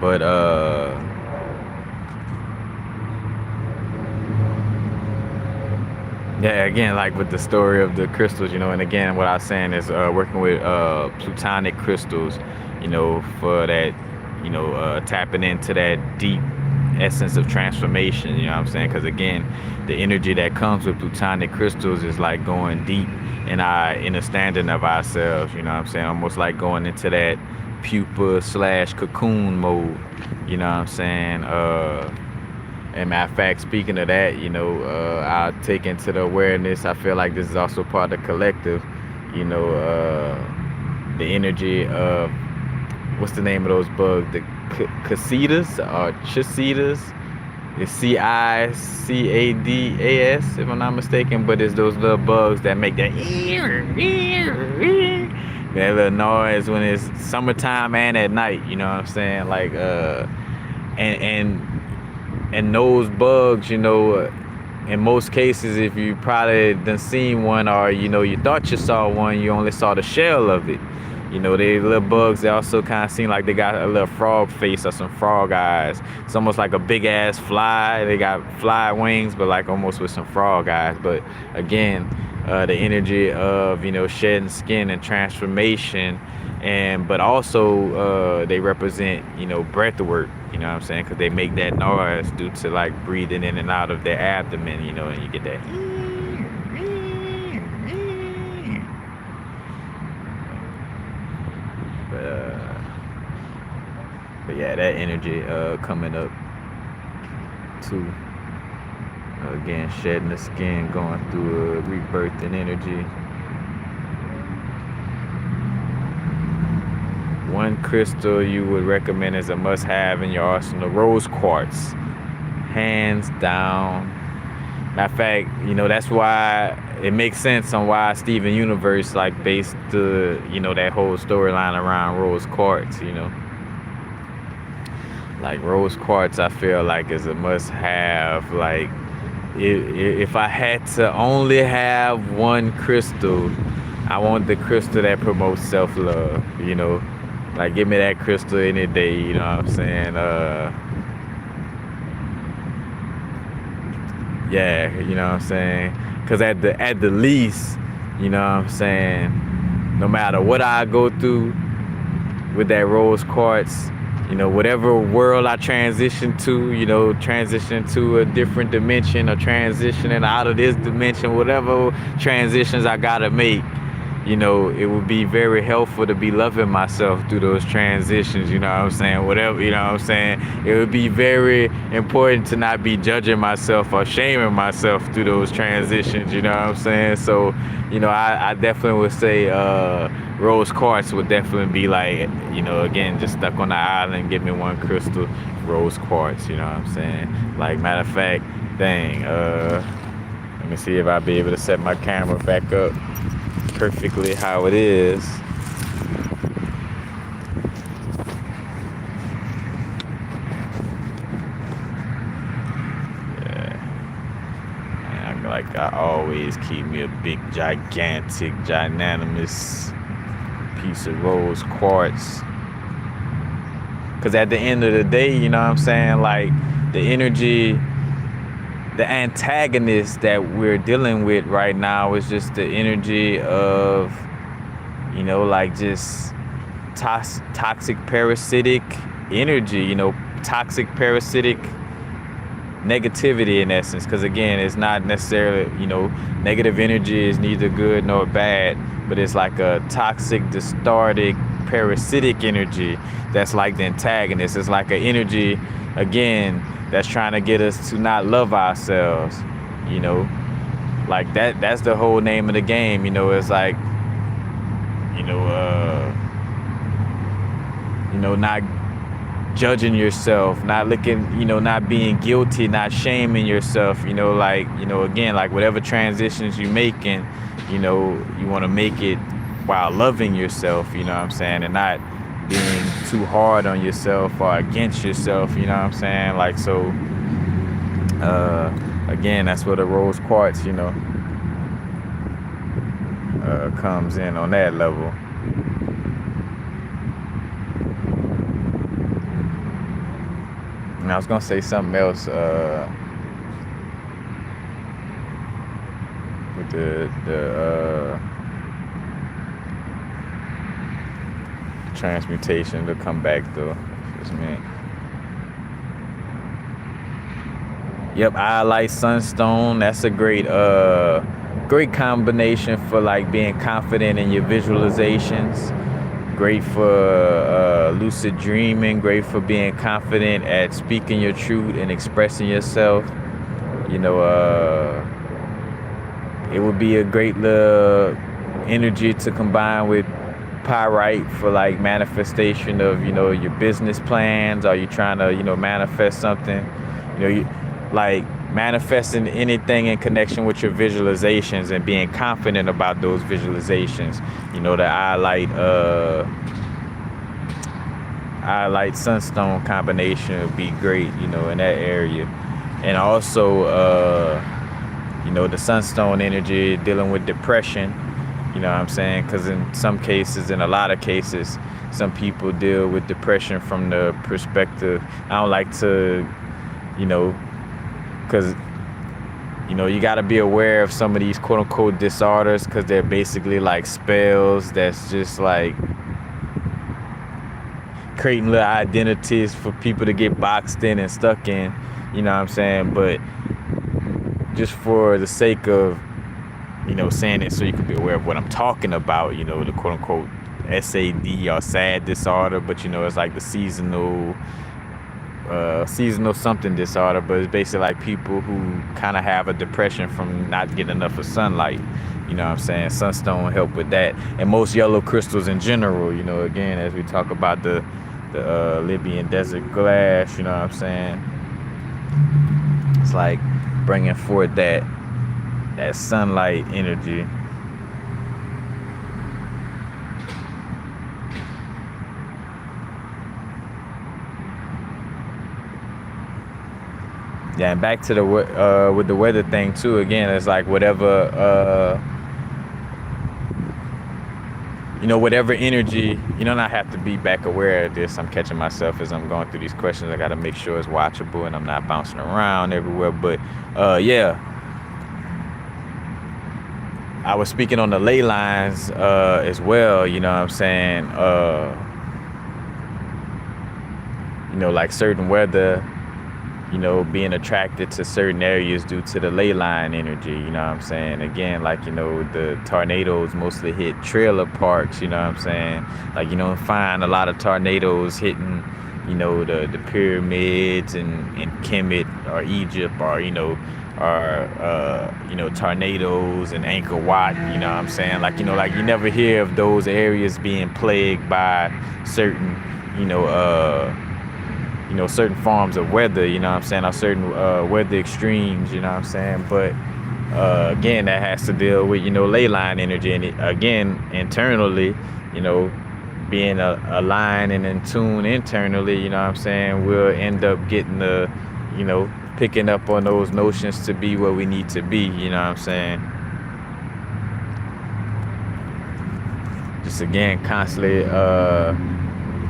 S1: But yeah, again, like with the story of the crystals, and again, what I was saying is working with plutonic crystals, for that, tapping into that deep essence of transformation, you know what I'm saying? Because again, the energy that comes with plutonic crystals is like going deep in our understanding of ourselves, you know what I'm saying? Almost like going into that pupa/cocoon mode, you know what I'm saying? And matter of fact, speaking of that, I'll take into the awareness, I feel like this is also part of the collective, the energy of, what's the name of those bugs? The casitas or chisitas? It's CICADAS, if I'm not mistaken, but it's those little bugs that make that little noise when it's summertime and at night, you know what I'm saying? Like, and those bugs, in most cases, if you probably done seen one, or you thought you saw one, you only saw the shell of it. They little bugs, they also kind of seem like they got a little frog face or some frog eyes. It's almost like a big ass fly. They got fly wings, but like almost with some frog eyes. But again, the energy of shedding skin and transformation, but also they represent, breath work, you know what I'm saying, because they make that noise due to like breathing in and out of their abdomen, and you get that. But yeah, that energy coming up too. Again, shedding the skin, going through a rebirthing energy. One crystal you would recommend as a must-have in your arsenal: rose quartz, hands down. Matter of fact, that's why it makes sense on why Steven Universe like based the that whole storyline around rose quartz. Like rose quartz, I feel like is a must-have. Like if I had to only have one crystal, I want the crystal that promotes self-love. Like give me that crystal any day. You know what I'm saying? Yeah, you know what I'm saying? Because at the least, you know what I'm saying, no matter what I go through with that rose quartz, whatever world I transition to, transition to a different dimension or transitioning out of this dimension, whatever transitions I gotta make, it would be very helpful to be loving myself through those transitions, you know what I'm saying? Whatever, you know what I'm saying? It would be very important to not be judging myself or shaming myself through those transitions, you know what I'm saying? So, I definitely would say rose quartz would definitely be like, again, just stuck on the island, give me one crystal, rose quartz, you know what I'm saying? Like, matter of fact, dang, let me see if I'll be able to set my camera back up perfectly how it is. Yeah. And I always keep me a big, gigantic, giganimous piece of rose quartz. Because at the end of the day, you know what I'm saying? Like the energy, the antagonist that we're dealing with right now is just the energy of, like just toxic parasitic energy, toxic parasitic negativity in essence. Because again, it's not necessarily, negative energy is neither good nor bad, but it's like a toxic, distorted, parasitic energy that's like the antagonist. It's like an energy, again, that's trying to get us to not love ourselves, like that's the whole name of the game. It's like, not judging yourself, not looking, not being guilty, not shaming yourself, like, again, like whatever transitions you making, you want to make it while loving yourself, you know what I'm saying, and not being too hard on yourself or against yourself, you know what I'm saying? Like, so again, that's where the rose quartz, comes in on that level. And I was gonna say something else with the transmutation to come back though. Just a minute. Yep, I like sunstone. That's a great combination for like being confident in your visualizations. Great for lucid dreaming. Great for being confident at speaking your truth and expressing yourself. It would be a great little energy to combine with pyrite for like manifestation of your business plans. Are you trying to manifest something? Like manifesting anything in connection with your visualizations and being confident about those visualizations. The I light sunstone combination would be great, in that area. And also the sunstone energy dealing with depression. You know what I'm saying? Because in some cases, in a lot of cases, some people deal with depression from the perspective. I don't like to, because, you got to be aware of some of these quote unquote disorders because they're basically like spells that's just like creating little identities for people to get boxed in and stuck in, you know what I'm saying? But just for the sake of, saying it so you can be aware of what I'm talking about, the quote unquote SAD or sad disorder, but it's like the seasonal something disorder, but it's basically like people who kind of have a depression from not getting enough of sunlight. You know what I'm saying? Sunstone help with that. And most yellow crystals in general, again, as we talk about the Libyan desert glass, you know what I'm saying? It's like bringing forth that sunlight energy. Yeah, and back to the with the weather thing too. Again, it's like whatever whatever energy. And I have to be back aware of this. I'm catching myself as I'm going through these questions. I got to make sure it's watchable and I'm not bouncing around everywhere. But yeah, I was speaking on the ley lines as well. You know what I'm saying? Like certain weather. Being attracted to certain areas due to the ley line energy, you know what I'm saying? Again, like, the tornadoes mostly hit trailer parks, you know what I'm saying? Like, find a lot of tornadoes hitting, the pyramids and Kemet or Egypt or, tornadoes and Angkor Wat, you know what I'm saying? Like, like you never hear of those areas being plagued by certain, certain forms of weather, you know what I'm saying, or certain weather extremes, you know what I'm saying? But again, that has to deal with, ley line energy. And again, internally, being aligned and in tune internally, you know what I'm saying, we'll end up getting the, picking up on those notions to be where we need to be, you know what I'm saying? Just again, constantly,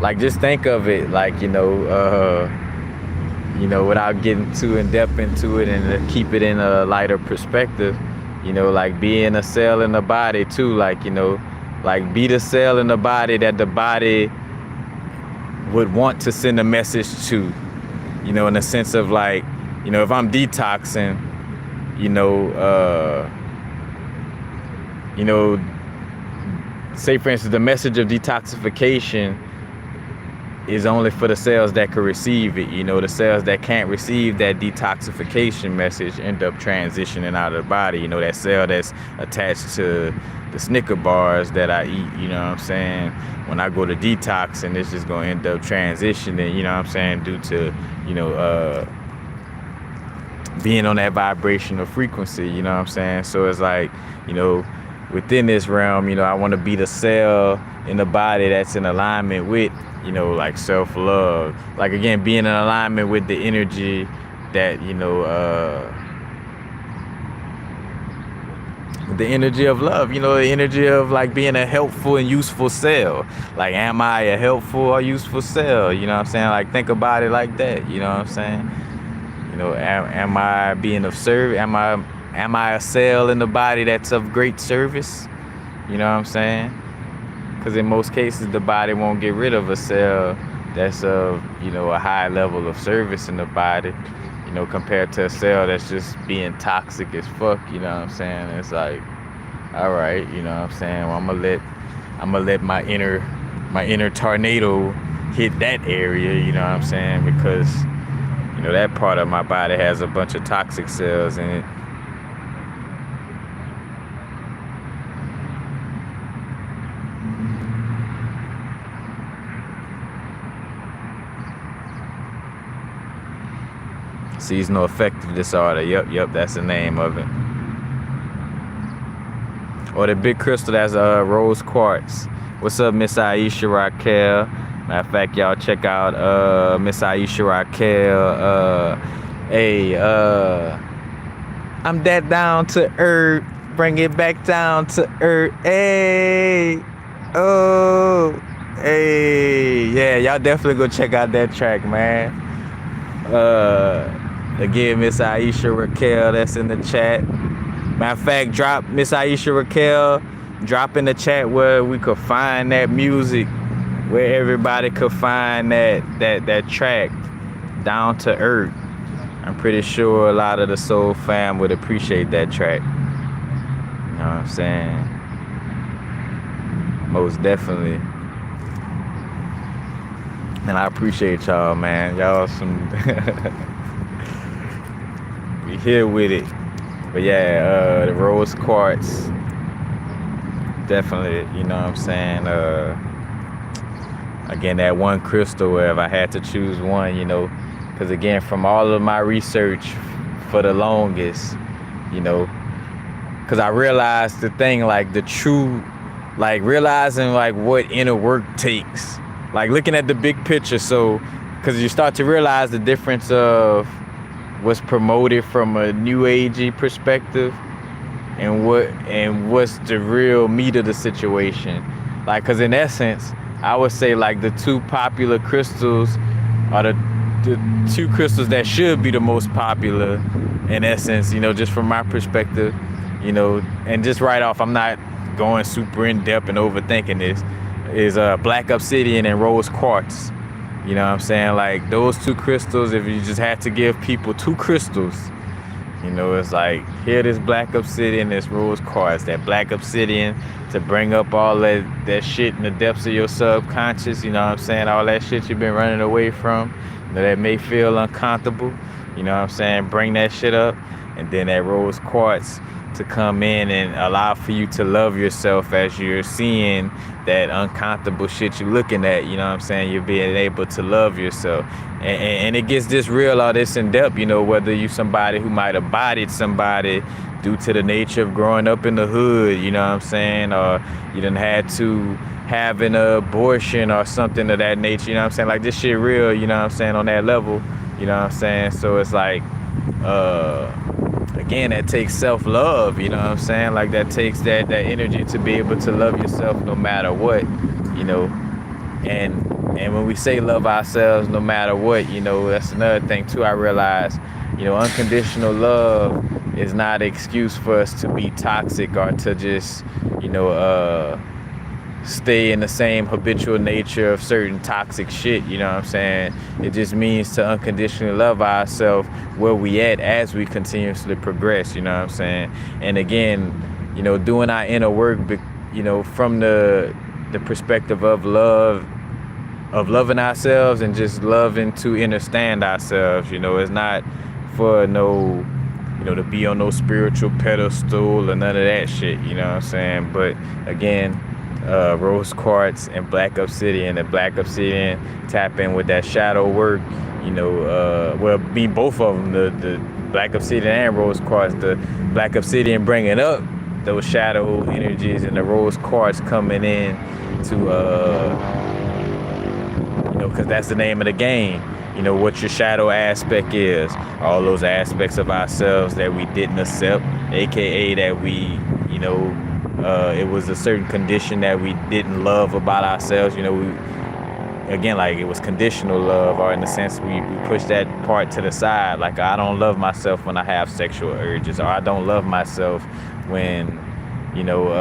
S1: like, just think of it like, without getting too in depth into it, and to keep it in a lighter perspective, like being a cell in the body too, like, like be the cell in the body that the body would want to send a message to, in the sense of like, if I'm detoxing, say for instance, the message of detoxification is only for the cells that can receive it. The cells that can't receive that detoxification message end up transitioning out of the body. That cell that's attached to the Snicker bars that I eat, you know what I'm saying? When I go to detox, and it's just gonna end up transitioning, you know what I'm saying, due to, being on that vibrational frequency, you know what I'm saying? So it's like, within this realm, I want to be the cell in the body that's in alignment with, like self-love. Like, again, being in alignment with the energy that, the energy of love, the energy of like being a helpful and useful cell. Like, am I a helpful or useful cell? You know what I'm saying? Like, think about it like that. You know what I'm saying? Am I being of service? Am I a cell in the body that's of great service? You know what I'm saying? Because in most cases, the body won't get rid of a cell that's of, a high level of service in the body, compared to a cell that's just being toxic as fuck, you know what I'm saying? It's like, all right, you know what I'm saying? Well, I'm gonna let my inner tornado hit that area, you know what I'm saying? Because, that part of my body has a bunch of toxic cells in it. Seasonal affective disorder. Yep, that's the name of it. Or the big crystal, that's rose quartz. What's up, Miss Aisha Raquel? Matter of fact, y'all check out Miss Aisha Raquel. I'm that down to earth. Bring it back down to earth. Hey, oh, hey, yeah, y'all definitely go check out that track, man. Again, Miss Aisha Raquel, that's in the chat. Matter of fact, drop Miss Aisha Raquel, drop in the chat where we could find that music where everybody could find that track down to earth. I'm pretty sure a lot of the soul fam would appreciate that track. You know what I'm saying? Most definitely. And I appreciate y'all, man. Y'all some we here with it. But yeah, the rose quartz, definitely, you know what I'm saying? Again, that one crystal, where if I had to choose one, you know, because again, from all of my research for the longest, you know, because I realized the thing, like the true, like realizing like what inner work takes, like looking at the big picture. So, because you start to realize the difference of what's promoted from a new agey perspective and what's the real meat of the situation. Like, because in essence, I would say like the two popular crystals are the two crystals that should be the most popular in essence, you know, just from my perspective, you know, and just right off, I'm not going super in depth and overthinking this, is black obsidian and rose quartz. You know what I'm saying? Like those two crystals, if you just had to give people two crystals, you know, it's like, here this black obsidian, this rose quartz. That black obsidian to bring up all that shit in the depths of your subconscious, you know what I'm saying? All that shit you've been running away from, you know, that may feel uncomfortable, you know what I'm saying? Bring that shit up. And then that rose quartz to come in and allow for you to love yourself as you're seeing that uncomfortable shit you're looking at, you know what I'm saying? You're being able to love yourself. And it gets this real or this in depth, you know, whether you somebody who might have bodied somebody due to the nature of growing up in the hood, you know what I'm saying? Or you done had to have an abortion or something of that nature, you know what I'm saying? Like this shit real, you know what I'm saying, on that level, you know what I'm saying? So it's like, again, that takes self-love, you know what I'm saying? Like that takes that energy to be able to love yourself no matter what, you know. And when we say love ourselves no matter what, you know, that's another thing too. I realize, you know, unconditional love is not an excuse for us to be toxic or to just, you know, stay in the same habitual nature of certain toxic shit, you know what I'm saying? It just means to unconditionally love ourselves where we at as we continuously progress, you know what I'm saying? And again, you know, doing our inner work, you know, from the perspective of love, of loving ourselves and just loving to understand ourselves, you know. It's not for no, you know, to be on no spiritual pedestal or none of that shit, you know what I'm saying? But again, rose quartz and black obsidian. The black obsidian tap in with that shadow work, you know, well, be both of them, the black obsidian and rose quartz. The black obsidian bringing up those shadow energies, and the rose quartz coming in to, you know, because that's the name of the game. You know, what your shadow aspect is, all those aspects of ourselves that we didn't accept, aka that we, you know, it was a certain condition that we didn't love about ourselves. You know, we, again, like it was conditional love, or in the sense we pushed that part to the side. Like, I don't love myself when I have sexual urges, or I don't love myself when, you know,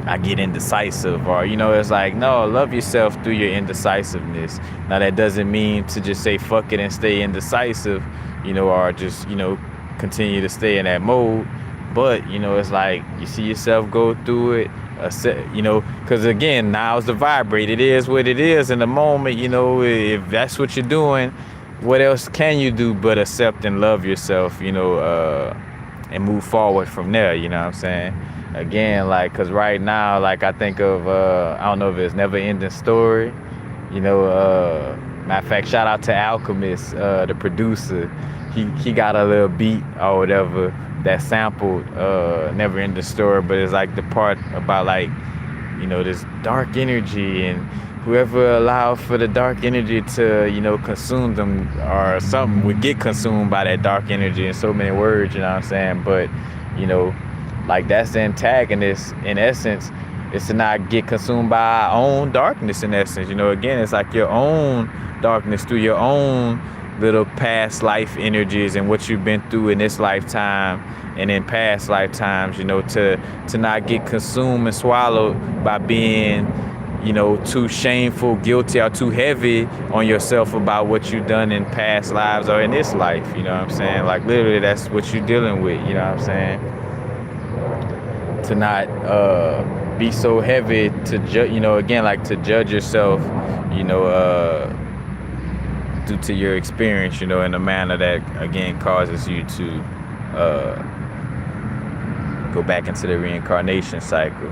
S1: I get indecisive, or, you know, it's like, no, love yourself through your indecisiveness. Now, that doesn't mean to just say fuck it and stay indecisive, you know, or just, you know, continue to stay in that mode. But, you know, it's like you see yourself go through it, you know, because again, now's the vibrate. It is what it is in the moment, you know. If that's what you're doing, what else can you do but accept and love yourself, you know, and move forward from there, you know what I'm saying? Again, like, because right now, like, I think of, I don't know if it's Never Ending Story, you know, matter of fact, shout out to Alchemist, the producer. He got a little beat or whatever that sampled Never Ending Story, but it's like the part about, like, you know, this dark energy, and whoever allowed for the dark energy to, you know, consume them or something would get consumed by that dark energy, in so many words, you know what I'm saying? But, you know, like, that's the antagonist in essence, is to not get consumed by our own darkness in essence. You know, again, it's like your own darkness through your own little past life energies and what you've been through in this lifetime and in past lifetimes, you know, to not get consumed and swallowed by being too shameful, guilty, or too heavy on yourself about what you've done in past lives or in this life. You know what I'm saying? Like literally, that's what you're dealing with. You know what I'm saying? To not be so heavy to judge. Again, like to judge yourself. Due to your experience. In a manner that again causes you to go back into the reincarnation cycle.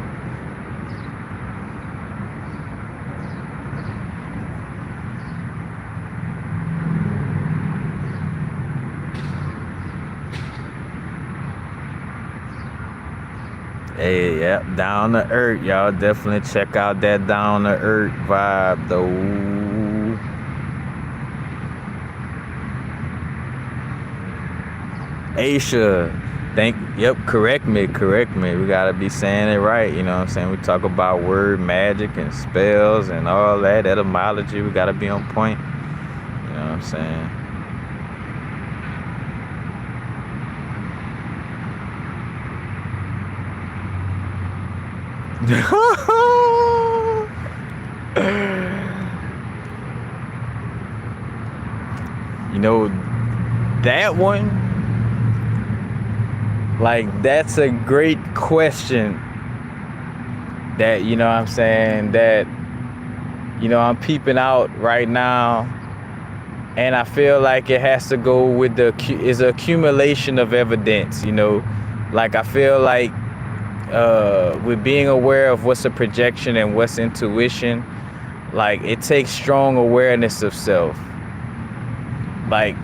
S1: Hey, yep, Down to Earth, y'all. Definitely check out that Down to Earth vibe, though. Aisha, correct me. We gotta be saying it right, you know what I'm saying? We talk about word magic and spells and all that, etymology. We gotta be on point, you know what I'm saying? That one, like, that's a great question that, what I'm saying, that, I'm peeping out right now, and I feel like it has to go with is an accumulation of evidence, like I feel like with being aware of what's a projection and what's intuition, like it takes strong awareness of self. Like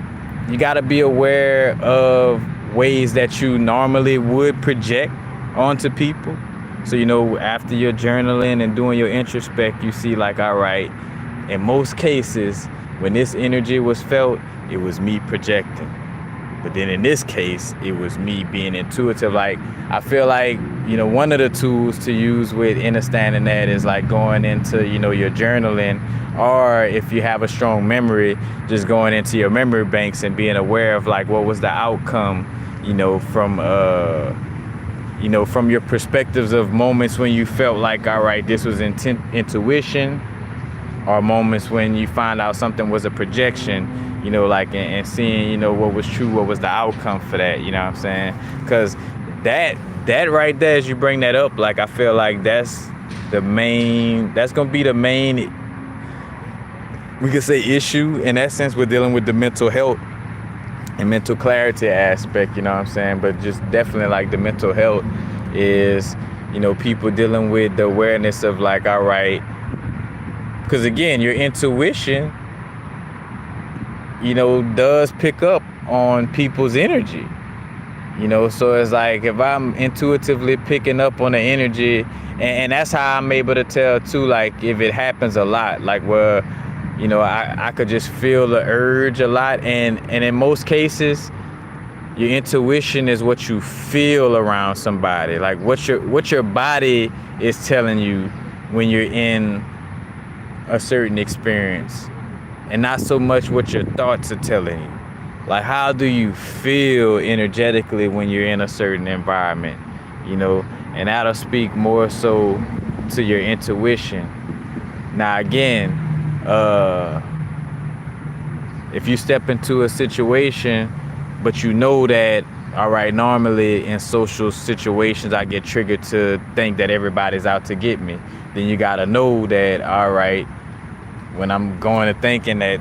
S1: you got to be aware of ways that you normally would project onto people. So, after you're journaling and doing your introspect, you see like, all right, in most cases, when this energy was felt, it was me projecting. But then in this case, it was me being intuitive. Like, I feel like, one of the tools to use with understanding that is like going into, your journaling, or if you have a strong memory, just going into your memory banks and being aware of like, what was the outcome, from your perspectives of moments when you felt like, all right, this was intuition, or moments when you find out something was a projection, like, and seeing, what was true, what was the outcome for that, you know what I'm saying? Because that right there, as you bring that up, like, I feel like that's going to be the main, we could say, issue. In that sense, we're dealing with the mental health and mental clarity aspect, you know what I'm saying? But just definitely like the mental health is, people dealing with the awareness of like, all right, because again, your intuition, does pick up on people's energy, so it's like if I'm intuitively picking up on the energy, and that's how I'm able to tell too, like if it happens a lot, like where, I could just feel the urge a lot, and in most cases, your intuition is what you feel around somebody, like what your body is telling you when you're in a certain experience, and not so much what your thoughts are telling you. Like, how do you feel energetically when you're in a certain environment, and that'll speak more so to your intuition. Now again, if you step into a situation, but that, all right, normally in social situations, I get triggered to think that everybody's out to get me, then you gotta know that, all right, when I'm going to thinking that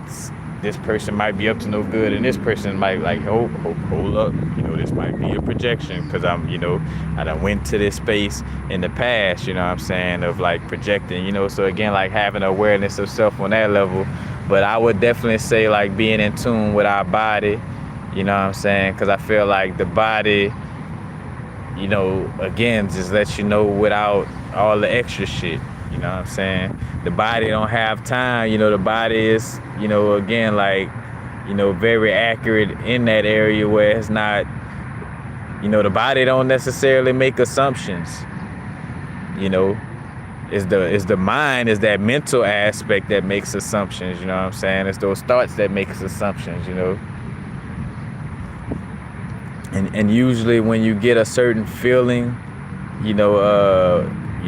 S1: this person might be up to no good, and this person might like, hold up, this might be a projection, because I'm, I done went to this space in the past, what I'm saying, of like projecting, so again, like having awareness of self on that level. But I would definitely say like being in tune with our body, what I'm saying, because I feel like the body, again, just lets you know without all the extra shit. You know what I'm saying? The body don't have time. The body is, again, like, very accurate in that area where it's not, the body don't necessarily make assumptions. It's the mind, is that mental aspect that makes assumptions. You know what I'm saying? It's those thoughts that makes assumptions. And usually when you get a certain feeling,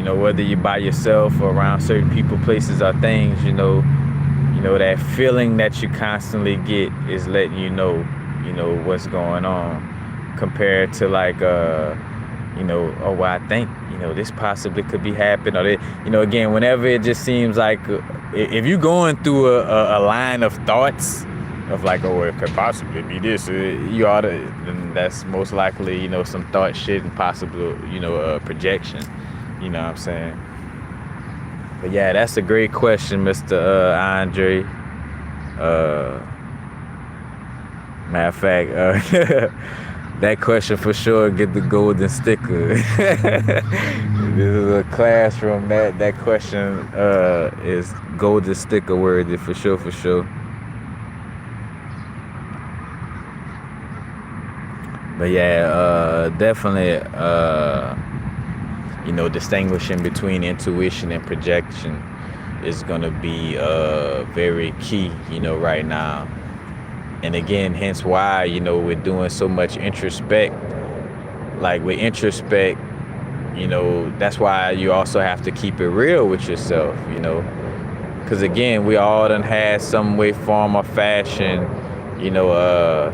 S1: whether you're by yourself or around certain people, places, or things, that feeling that you constantly get is letting what's going on, compared to like, oh, well, I think, this possibly could be happening, or again, whenever it just seems like, if you're going through a line of thoughts of like, oh, it could possibly be this, you ought to, then that's most likely, some thought shit and possible, projection, you know what I'm saying? But yeah, that's a great question, Mr. Andre. Matter of fact, that question for sure get the golden sticker. This is a classroom. That question is golden sticker worthy for sure, for sure. But yeah, definitely, distinguishing between intuition and projection is gonna be very key, right now. And again, hence why, we're doing so much introspect. Like with introspect, that's why you also have to keep it real with yourself, because again, we all done had some way, form, or fashion,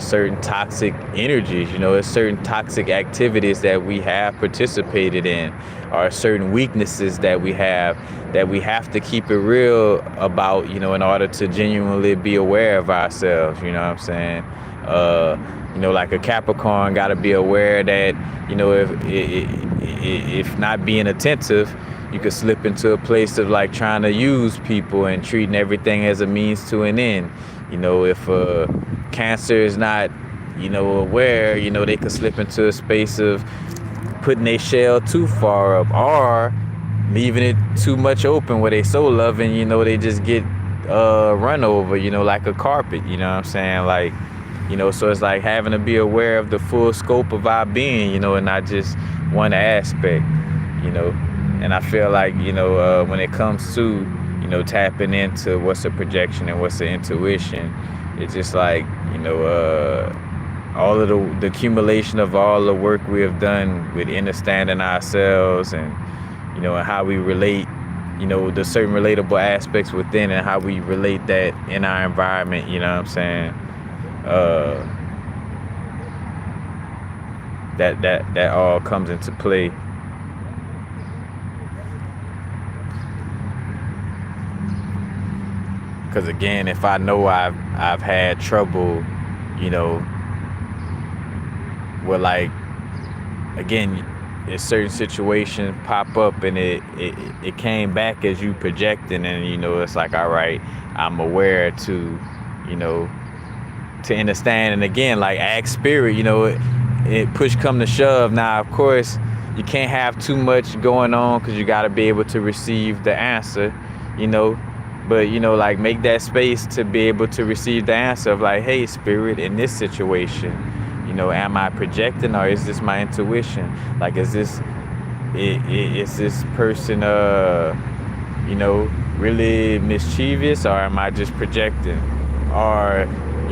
S1: certain toxic energies, it's certain toxic activities that we have participated in, or certain weaknesses that we have to keep it real about, in order to genuinely be aware of ourselves, you know what I'm saying? Like a Capricorn got to be aware that, if not being attentive, you could slip into a place of like trying to use people and treating everything as a means to an end. If Cancer is not, aware, they could slip into a space of putting their shell too far up, or leaving it too much open where they so loving, they just get run over, like a carpet, you know what I'm saying? Like, so it's like having to be aware of the full scope of our being, and not just one aspect, and I feel like, when it comes to, tapping into what's a projection and what's an intuition, it's just like, all of the accumulation of all the work we have done with understanding ourselves and, and how we relate, the certain relatable aspects within and how we relate that in our environment, you know what I'm saying? That all comes into play. Because again, if I know I've had trouble, with like, again, if certain situations pop up and it came back as you projecting, and it's like, all right, I'm aware to, to understand, and again, like ask spirit, it push come to shove. Now, of course, you can't have too much going on because you got to be able to receive the answer, but like make that space to be able to receive the answer of like, hey, spirit, in this situation, am I projecting, or is this my intuition? Like, is this person really mischievous, or am I just projecting? Or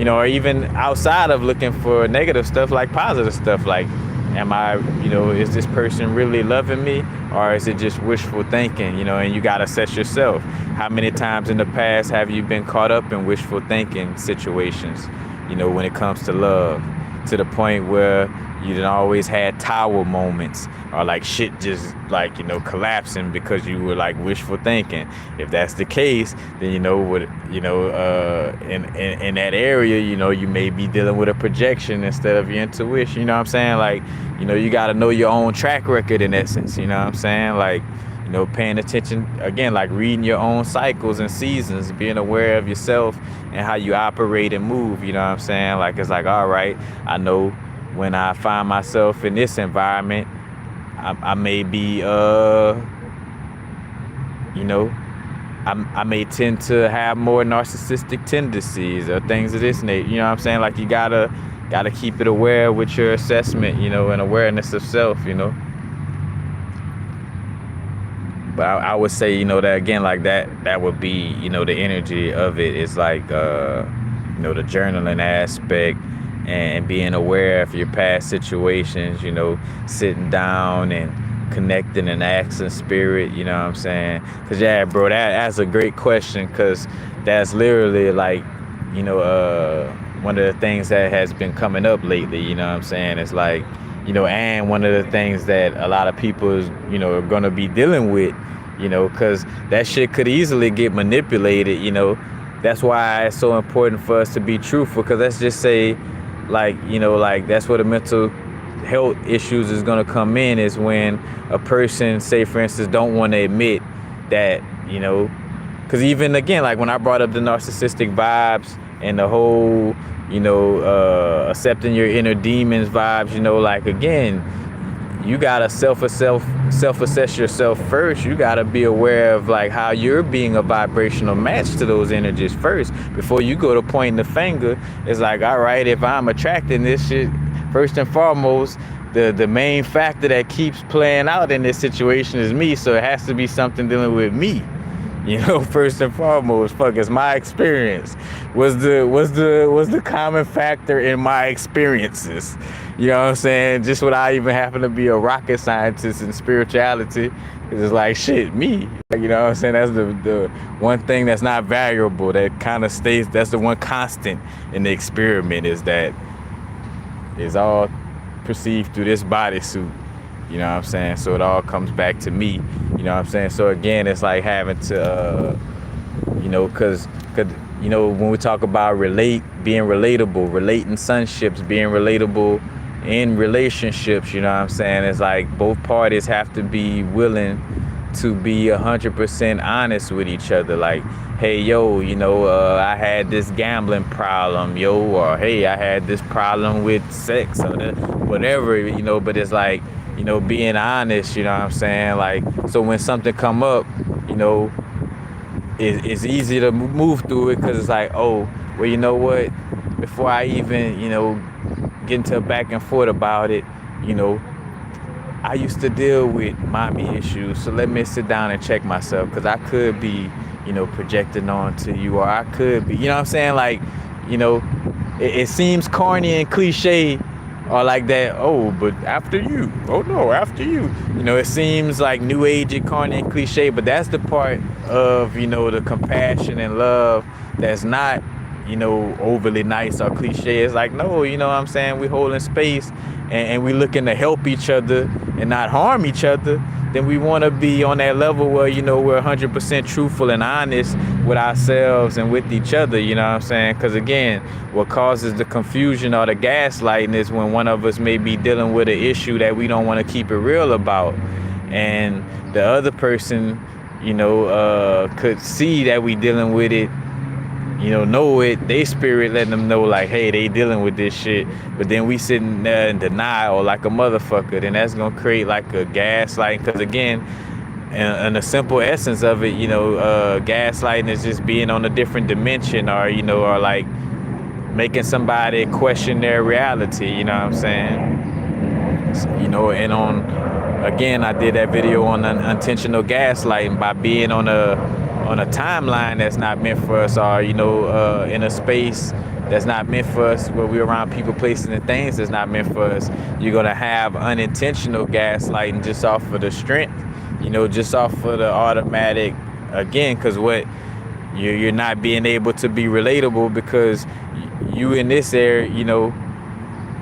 S1: or even outside of looking for negative stuff, like positive stuff, like, am I, is this person really loving me, or is it just wishful thinking, and you got to assess yourself. How many times in the past have you been caught up in wishful thinking situations, when it comes to love, to the point where you done always had tower moments, or like shit just like, collapsing because you were like wishful thinking? If that's the case, then in that area, you may be dealing with a projection instead of your intuition. You know what I'm saying? Like, you got to know your own track record in essence. You know what I'm saying? Like, paying attention, again, like reading your own cycles and seasons, being aware of yourself and how you operate and move. You know what I'm saying? Like, it's like, all right, I know when I find myself in this environment, I may be, I may tend to have more narcissistic tendencies or things of this nature. You know what I'm saying? Like, you gotta keep it aware with your assessment, and awareness of self, But I would say, that again, like that would be, the energy of it is like, the journaling aspect and being aware of your past situations, sitting down and, connecting and asking spirit, you know what I'm saying? Because, yeah, bro, that's a great question, because that's literally like, one of the things that has been coming up lately, you know what I'm saying? It's like, and one of the things that a lot of people is, are going to be dealing with, because that shit could easily get manipulated, That's why it's so important for us to be truthful, because let's just say, like, like that's where the mental health issues is going to come in, is when a person, say for instance, don't want to admit that, because even again, like when I brought up the narcissistic vibes and the whole, accepting your inner demons vibes, like again, you gotta self-assess yourself first. You gotta be aware of like how you're being a vibrational match to those energies first, before you go to pointing the finger. It's like, all right, if I'm attracting this shit, first and foremost, the main factor that keeps playing out in this situation is me. So it has to be something dealing with me. First and foremost, fuck, it's my experience. Was the common factor in my experiences. You know what I'm saying? Just without even having to be a rocket scientist in spirituality, it's like, shit, me. Like, you know what I'm saying? That's the one thing that's not variable, that kind of stays, that's the one constant in the experiment, is that it's all perceived through this bodysuit. You know what I'm saying? So it all comes back to me. You know what I'm saying? So again, it's like having to, because when we talk about being relatable, relating sonships, being relatable in relationships, you know what I'm saying? It's like both parties have to be willing to be 100% honest with each other. Like, hey, yo, I had this gambling problem, yo, or hey, I had this problem with sex, or whatever, but it's like, being honest, you know what I'm saying? Like, so when something come up, it's easy to move through it, because it's like, oh, well, you know what? Before I even, get into a back and forth about it, I used to deal with mommy issues. So let me sit down and check myself, because I could be, projecting onto you, or I could be, you know what I'm saying? Like, it seems corny and cliche, or like that, oh, but after you, oh no, after you. It seems like new age and corny and cliche, but that's the part of, the compassion and love that's not, overly nice or cliche. It's like, no, you know what I'm saying? We holding space and we looking to help each other and not harm each other. Then we want to be on that level where, we're 100% truthful and honest with ourselves and with each other, you know what I'm saying? Because again, what causes the confusion or the gaslighting is when one of us may be dealing with an issue that we don't want to keep it real about. And the other person, could see that we dealing with it, know it, they spirit letting them know like, hey, they dealing with this shit, but then we sitting there in denial like a motherfucker. Then that's gonna create like a gaslighting, because again, and the simple essence of it, gaslighting is just being on a different dimension, or or like making somebody question their reality, you know what I'm saying? So, and again, I did that video on unintentional gaslighting, by being on a timeline that's not meant for us, or in a space that's not meant for us, where we're around people, places, and things that's not meant for us. You're gonna have unintentional gaslighting just off of the strength, just off of the automatic, again, because what you're not being able to be relatable, because you in this area,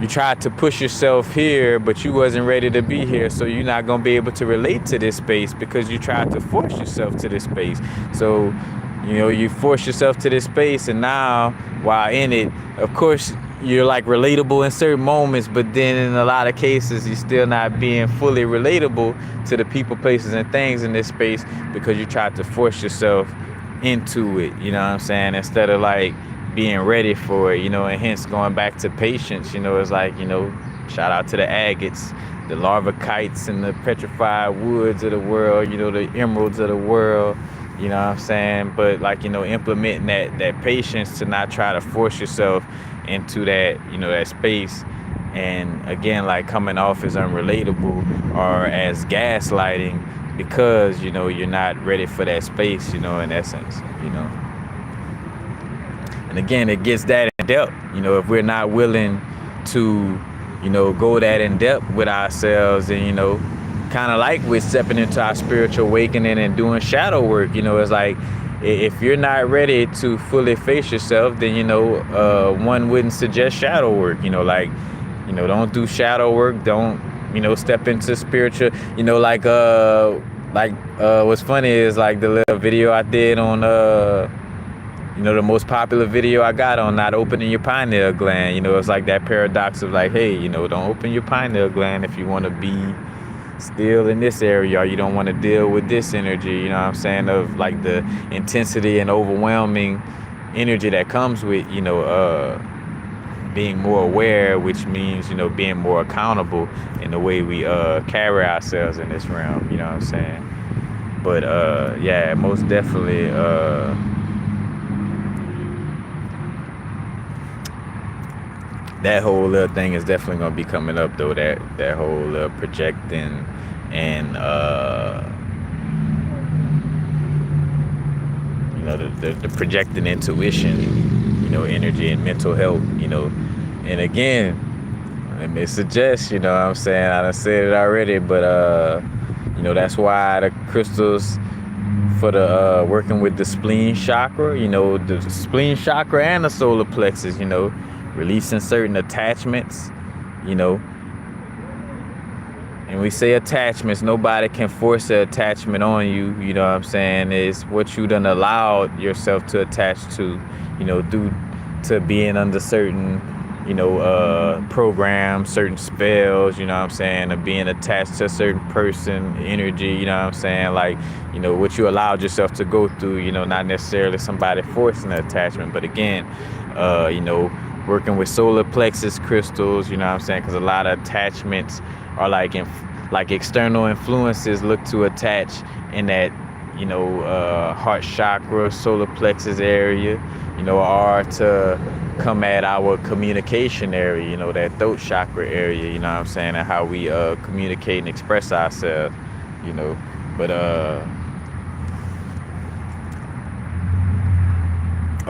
S1: you tried to push yourself here, but you wasn't ready to be here. So you're not going to be able to relate to this space, because you tried to force yourself to this space. So, you force yourself to this space, and now while in it, of course, you're like relatable in certain moments, but then in a lot of cases, you're still not being fully relatable to the people, places, and things in this space, because you tried to force yourself into it, you know what I'm saying? Instead of like being ready for it, and hence going back to patience, it's like, shout out to the agates, the larvakites, and the petrified woods of the world, the emeralds of the world, you know what I'm saying? But like, implementing that patience to not try to force yourself into that, that space. And again, like coming off as unrelatable or as gaslighting, because, you're not ready for that space, in essence, And again, it gets that in depth, if we're not willing to, go that in depth with ourselves, and, kind of like with stepping into our spiritual awakening and doing shadow work, it's like, if you're not ready to fully face yourself, then, one wouldn't suggest shadow work, like, don't do shadow work. Don't, step into spiritual, what's funny is like the little video I did on, the most popular video I got on not opening your pineal gland. It's like that paradox of like, hey, don't open your pineal gland if you want to be still in this area, or you don't want to deal with this energy, you know what I'm saying, of like the intensity and overwhelming energy that comes with, being more aware, which means, being more accountable in the way we carry ourselves in this realm, you know what I'm saying. But yeah, most definitely that whole little thing is definitely gonna be coming up though. That whole projecting and the projecting intuition, energy and mental health, and again, let me suggest, what I'm saying, I done said it already, but that's why the crystals for the working with the spleen chakra, the spleen chakra and the solar plexus, releasing certain attachments, and we say attachments, nobody can force an attachment on you, you know what I'm saying, is what you done allowed yourself to attach to, due to being under certain, programs, certain spells, you know what I'm saying, of being attached to a certain person, energy, you know what I'm saying, like, what you allowed yourself to go through, not necessarily somebody forcing an attachment, but again, working with solar plexus crystals, you know what I'm saying, because a lot of attachments are like external influences look to attach in that, heart chakra, solar plexus area, or to come at our communication area, that throat chakra area, you know what I'm saying, and how we communicate and express ourselves, but oh,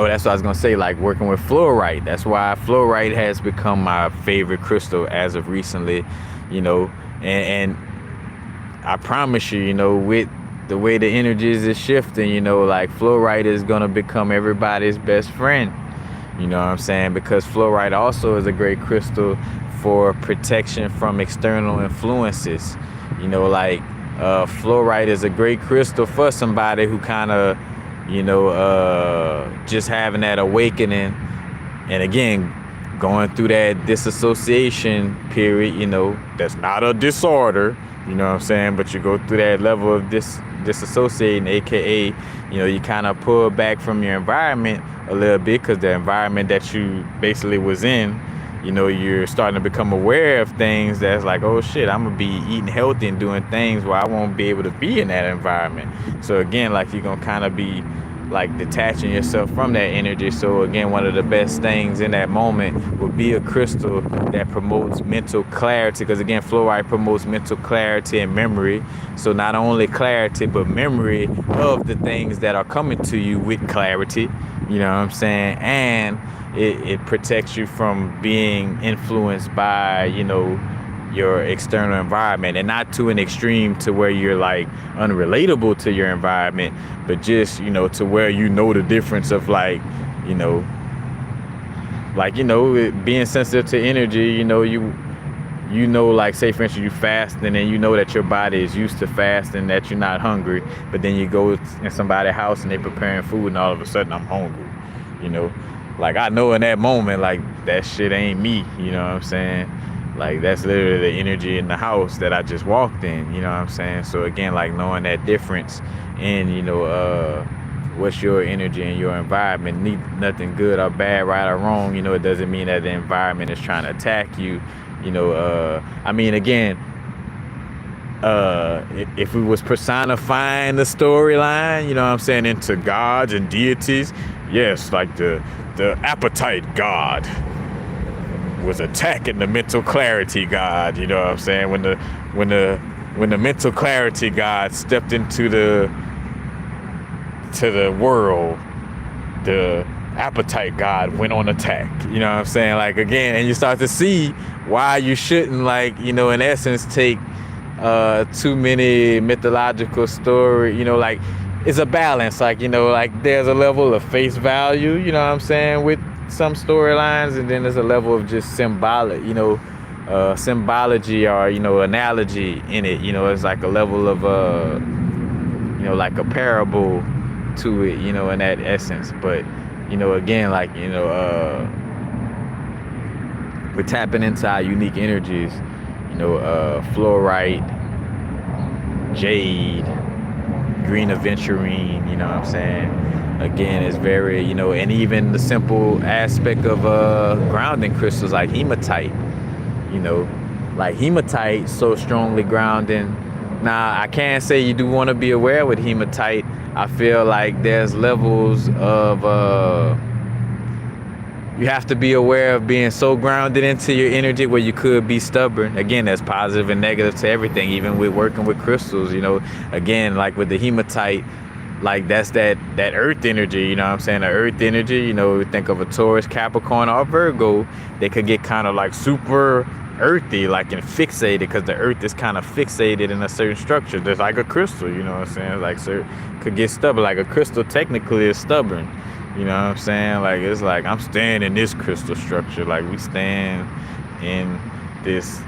S1: that's what I was gonna say, like working with fluorite. That's why fluorite has become my favorite crystal as of recently, and I promise you, with the way the energies is shifting, like fluorite is gonna become everybody's best friend. You know what I'm saying? Because fluorite also is a great crystal for protection from external influences. Fluorite is a great crystal for somebody who kind of, just having that awakening, and again, going through that disassociation period, that's not a disorder, you know what I'm saying, but you go through that level of disassociating, aka, you kind of pull back from your environment a little bit, because the environment that you basically was in, you're starting to become aware of things that's like, oh shit, I'm gonna be eating healthy and doing things where I won't be able to be in that environment. So again, like, you're gonna kind of be like detaching yourself from that energy. So again, one of the best things in that moment would be a crystal that promotes mental clarity, because again, fluorite promotes mental clarity and memory. So not only clarity, but memory of the things that are coming to you with clarity, you know what I'm saying, and it protects you from being influenced by, your external environment, and not to an extreme to where you're like unrelatable to your environment, but just, to where the difference of like, being sensitive to energy, like, say for instance, you fast, and then that your body is used to fasting, that you're not hungry, but then you go in somebody's house and they preparing food, and all of a sudden I'm hungry, like, I know in that moment, like, that shit ain't me, you know what I'm saying? Like, that's literally the energy in the house that I just walked in, you know what I'm saying? So again, like, knowing that difference in, what's your energy and your environment, nothing good or bad, right or wrong, it doesn't mean that the environment is trying to attack you, I mean, again, if we was personifying the storyline, you know what I'm saying, into gods and deities, yes, like the appetite god was attacking the mental clarity god, you know what I'm saying, when the mental clarity god stepped into the world, the appetite god went on attack, you know what I'm saying, like, again, and you start to see why you shouldn't, like, in essence, take too many mythological story, like it's a balance, like, like there's a level of face value, what I'm saying, with some storylines, and then there's a level of just symbolic, symbology, or, analogy in it. It's like a level of like a parable to it, in that essence. But, again, like, we're tapping into our unique energies, fluorite, jade, green aventurine, what I'm saying? Again, it's very, and even the simple aspect of grounding crystals like hematite, like hematite, so strongly grounding. Now, I can't say you do want to be aware with hematite. I feel like there's levels of, you have to be aware of being so grounded into your energy where you could be stubborn. Again, that's positive and negative to everything, even with working with crystals, again, like with the hematite, like that's that earth energy, what I'm saying? The earth energy, think of a Taurus, Capricorn, or Virgo, they could get kind of like super earthy, like, and fixated, because the earth is kind of fixated in a certain structure, just like a crystal, what I'm saying? Like, could get stubborn. Like a crystal technically is stubborn. You know what I'm saying? Like, it's like, I'm staying in this crystal structure. Like, we stand in this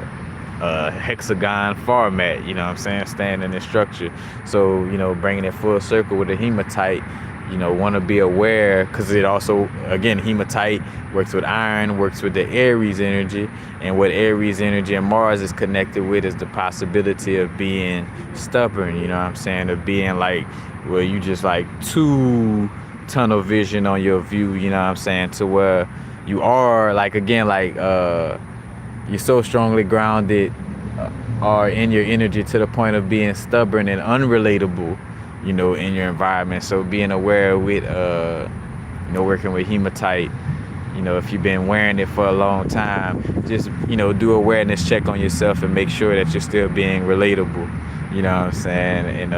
S1: hexagon format, what I'm saying? Staying in this structure. So, bringing it full circle with the hematite, want to be aware, because it also, again, hematite works with iron, works with the Aries energy. And what Aries energy and Mars is connected with is the possibility of being stubborn, what I'm saying? Of being like, well, you just like too tunnel vision on your view, what I'm saying, to where you are like, again, like you're so strongly grounded or in your energy to the point of being stubborn and unrelatable, in your environment. So being aware with working with hematite, if you've been wearing it for a long time, just do awareness check on yourself and make sure that you're still being relatable, what I'm saying, and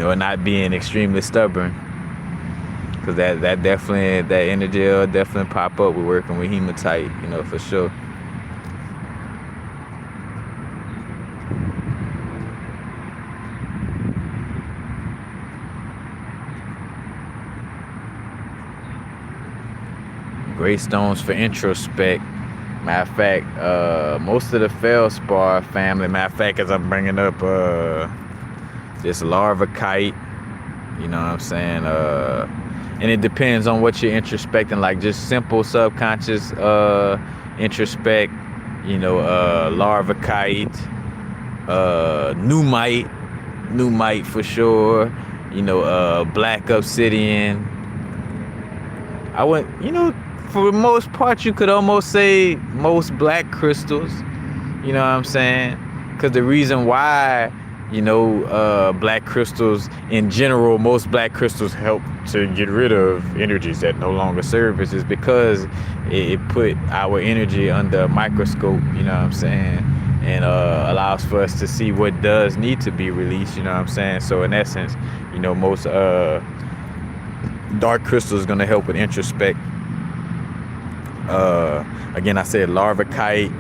S1: and not being extremely stubborn, because that definitely, that energy will definitely pop up with working with hematite, for sure. Great stones for introspect. Matter of fact, most of the feldspar family, matter of fact, as I'm bringing up this larvacite, what I'm saying, and it depends on what you're introspecting, like just simple subconscious introspect, larvacite, pneumite for sure, black obsidian. I went, for the most part, you could almost say most black crystals, what I'm saying? Because the reason why, black crystals in general, most black crystals help to get rid of energies that no longer serve us, is because it put our energy under a microscope, what I'm saying? And allows for us to see what does need to be released, what I'm saying? So in essence, most dark crystals going to help with introspect. Again, I said larvacite,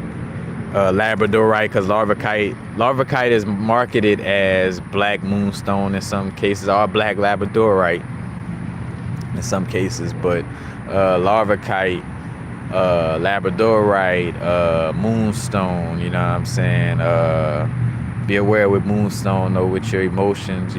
S1: labradorite, because larvacite is marketed as black moonstone in some cases, or black labradorite in some cases, but larvacite, labradorite, moonstone, what I'm saying? Be aware with moonstone, though, with your emotions,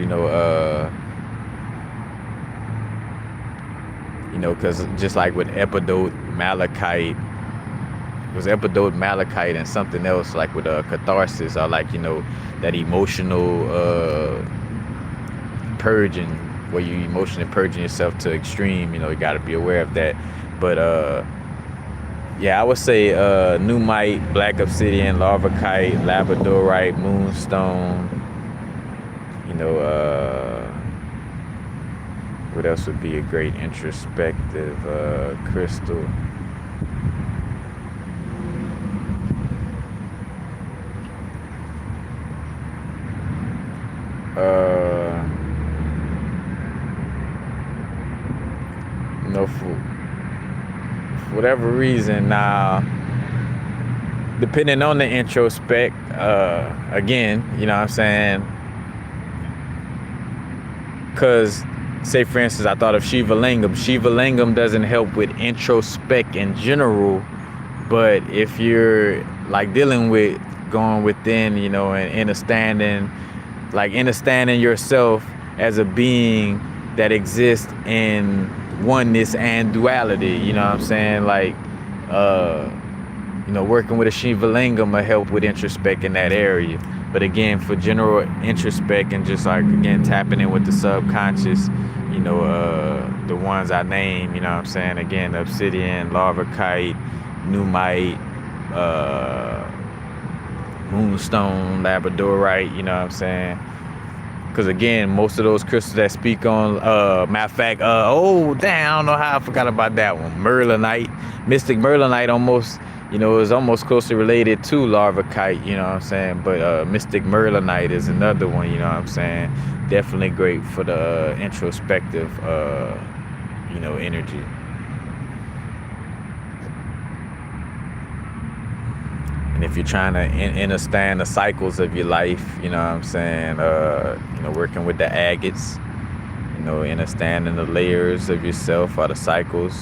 S1: because just like with epidote malachite, it was epidote malachite and something else, like with catharsis, or like, that emotional purging, where you emotionally purging yourself to extreme, you got to be aware of that. But yeah, I would say pneumite, black obsidian, larvacite, labradorite, moonstone, what else would be a great introspective crystal? whatever reason. Now, depending on the introspect, again, you know what I'm saying? Because, say for instance, I thought of Shiva Lingam. Shiva Lingam doesn't help with introspect in general, but if you're like dealing with going within, you know, and understanding yourself as a being that exists in oneness and duality, you know what I'm saying? Like, you know, working with a Shiva Lingam will help with introspect in that area. But again, for general introspect and just like, again, tapping in with the subconscious, you know, the ones I name, you know what I'm saying? Again, obsidian, larvikite, pneumite, moonstone, labradorite, you know what I'm saying? Because again, most of those crystals that speak on, matter of fact, oh, damn, I don't know how I forgot about that one. Merlinite, mystic merlinite almost, you know, is almost closely related to larvikite, you know what I'm saying? But mystic merlinite is another one, you know what I'm saying? Definitely great for the introspective, you know, energy. And if you're trying to understand the cycles of your life, you know what I'm saying, you know, working with the agates, you know, understanding the layers of yourself or the cycles.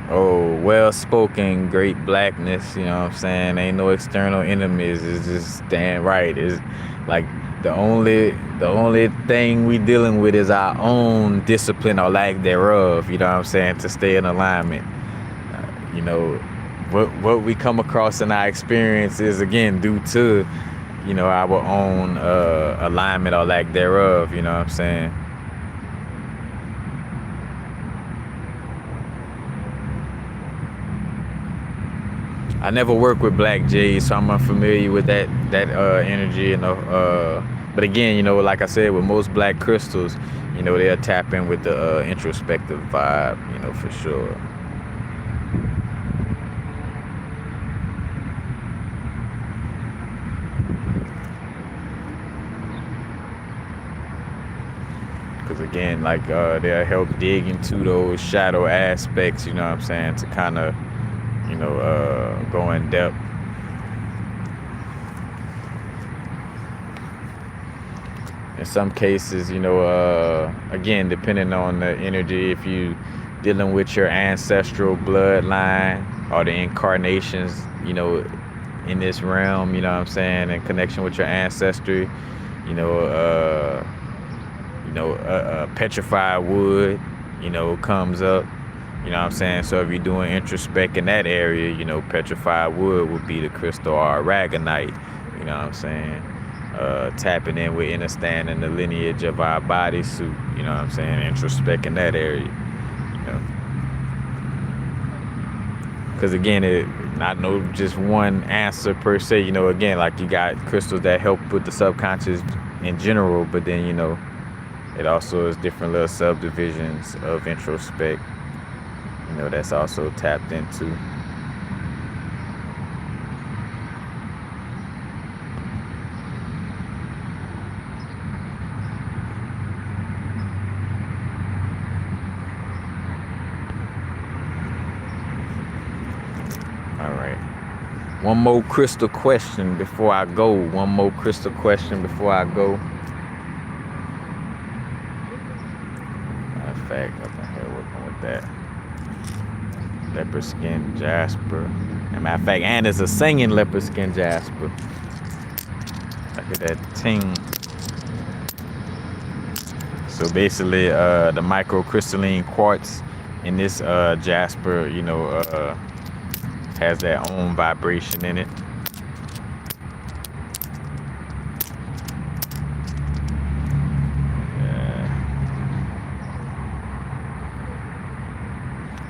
S1: Oh, well-spoken, great blackness, you know what I'm saying? Ain't no external enemies. It's just damn right. It's like the only thing we dealing with is our own discipline or lack thereof, you know what I'm saying, to stay in alignment. You know, what we come across in our experience is, again, due to, you know, our own alignment or lack thereof, you know what I'm saying? I never worked with black jade, so I'm unfamiliar with that energy, you know. But again, you know, like I said, with most black crystals, you know, they'll tap in with the introspective vibe, you know, for sure. Because again, like they'll help dig into those shadow aspects, you know what I'm saying, to kind of, you know, go in depth. In some cases, you know, again, depending on the energy, if you dealing with your ancestral bloodline or the incarnations, you know, in this realm, you know what I'm saying, in connection with your ancestry, you know, petrified wood, you know, comes up. You know what I'm saying? So if you're doing introspect in that area, you know, petrified wood would be the crystal, or aragonite, you know what I'm saying? Tapping in with understanding the lineage of our bodysuit, you know what I'm saying? Introspect in that area, you know. Because again, it not no just one answer per se, you know, again, like you got crystals that help with the subconscious in general, but then, you know, it also is different little subdivisions of introspect, you know, that's also tapped into. All right. One more crystal question before I go. In fact, what the hell, working with that? Leopard skin jasper. As a matter of fact, and it's a singing leopard skin jasper. Look at that ting. So basically, the microcrystalline quartz in this jasper, you know, has their own vibration in it.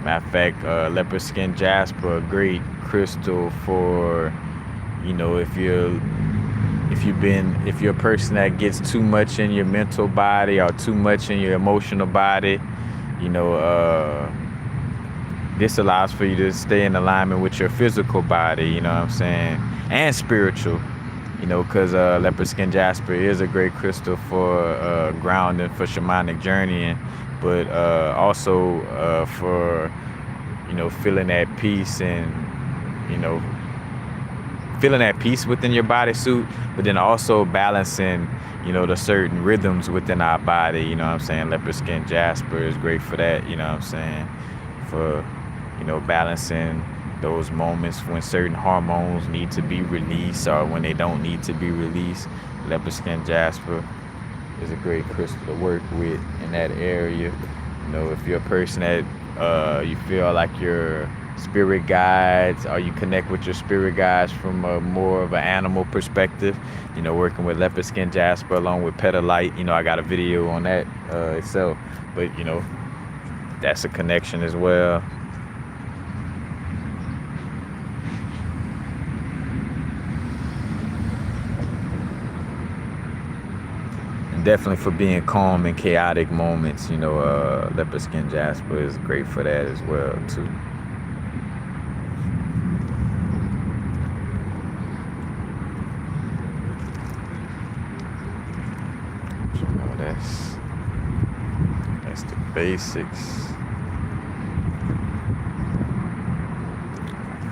S1: Matter of fact, leopard skin jasper, a great crystal for, you know, if you're a person that gets too much in your mental body or too much in your emotional body, you know, this allows for you to stay in alignment with your physical body, you know what I'm saying, and spiritual. you know, because leopard skin jasper is a great crystal for grounding, for shamanic journeying, but also for, you know, feeling that peace and, you know, feeling that peace within your bodysuit, but then also balancing, you know, the certain rhythms within our body. You know what I'm saying? Leopard skin jasper is great for that. You know what I'm saying? For, you know, balancing those moments when certain hormones need to be released or when they don't need to be released. Leopard skin jasper is a great crystal to work with in that area. You know, if you're a person that you feel like your spirit guides, or you connect with your spirit guides from a more of an animal perspective, you know, working with leopard skin jasper along with petalite, you know, I got a video on that itself, but you know, that's a connection as well. And definitely for being calm in chaotic moments, you know, leopard skin jasper is great for that as well too. That's the basics. If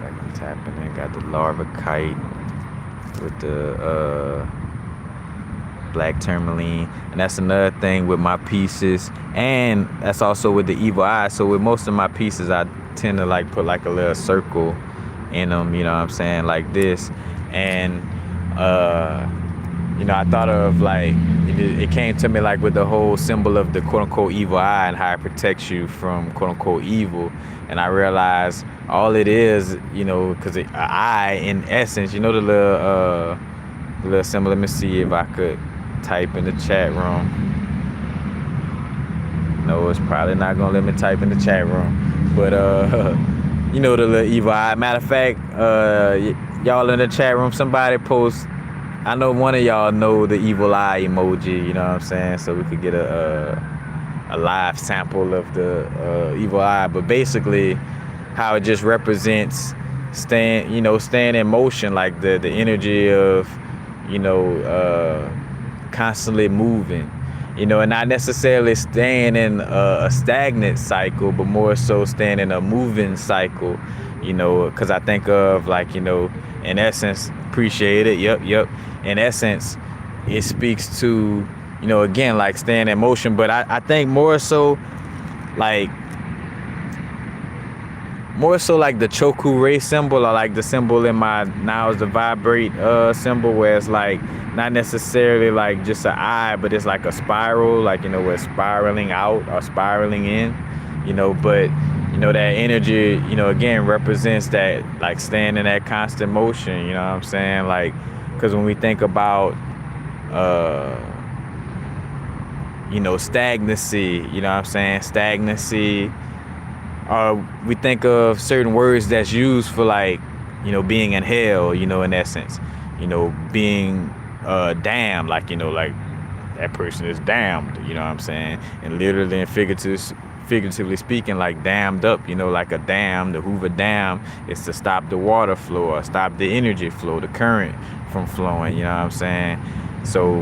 S1: I can tap in there, got the larva kite with the black tourmaline, and that's another thing with my pieces, and that's also with the evil eye. So with most of my pieces, I tend to like put like a little circle in them, you know what I'm saying, like this. And you know, I thought of like, it came to me like with the whole symbol of the quote unquote evil eye and how it protects you from quote unquote evil. And I realized all it is, you know, because an eye in essence, you know, the little symbol. Let me see if I could type in the chat room. No, it's probably not gonna let me type in the chat room. But you know, the little evil eye. Matter of fact, y'all in the chat room, somebody post, I know one of y'all know the evil eye emoji, you know what I'm saying? So we could get a live sample of the evil eye. But basically how it just represents staying in motion, like the energy of, you know, constantly moving, you know, and not necessarily staying in a stagnant cycle, but more so staying in a moving cycle, you know, because I think of like, you know, in essence, appreciate it. Yep. In essence, it speaks to, you know, again, like staying in motion. But I think more so like the choku ray symbol, or like the symbol in my now is the vibrate symbol, where it's like not necessarily like just an eye, but it's like a spiral, like, you know, where it's spiraling out or spiraling in, you know. But you know, that energy, you know, again represents that like staying in that constant motion, you know what I'm saying? Like, because when we think about you know, stagnancy, you know what I'm saying, stagnancy, we think of certain words that's used for like, you know, being in hell, you know, in essence, you know, being damned, like, you know, like that person is damned, you know what I'm saying? And literally and figuratively speaking, like dammed up, you know, like a dam, the Hoover Dam is to stop the water flow or stop the energy flow, the current from flowing, you know what I'm saying? So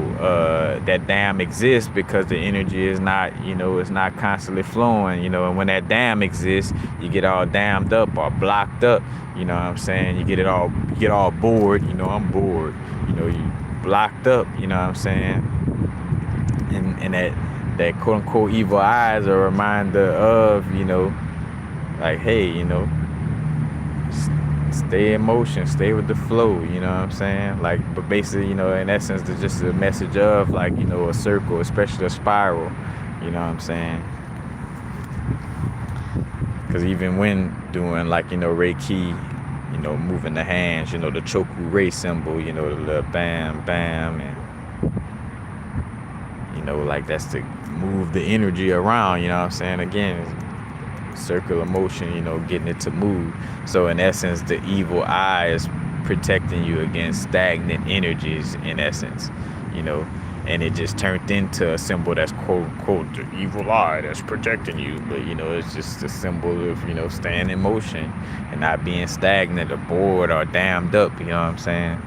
S1: that dam exists because the energy is not, you know, it's not constantly flowing, you know. And when that dam exists, you get all dammed up or blocked up, you know what I'm saying? You get all bored, you know, I'm bored, you know, you blocked up, you know what I'm saying? And that quote unquote evil eye is a reminder of, you know, like, hey, you know, stay in motion, stay with the flow, you know what I'm saying? Like, but basically, you know, in essence, there's just a message of like, you know, a circle, especially a spiral, you know what I'm saying? Because even when doing like, you know, Reiki, you know, moving the hands, you know, the Choku Rei symbol, you know, the little bam, bam, and, you know, like that's to move the energy around, you know what I'm saying? Again, circular motion, you know, getting it to move. So in essence, the evil eye is protecting you against stagnant energies, in essence, you know, and it just turned into a symbol that's quote unquote the evil eye that's protecting you. But, you know, it's just a symbol of, you know, staying in motion and not being stagnant or bored or dammed up, you know what I'm saying?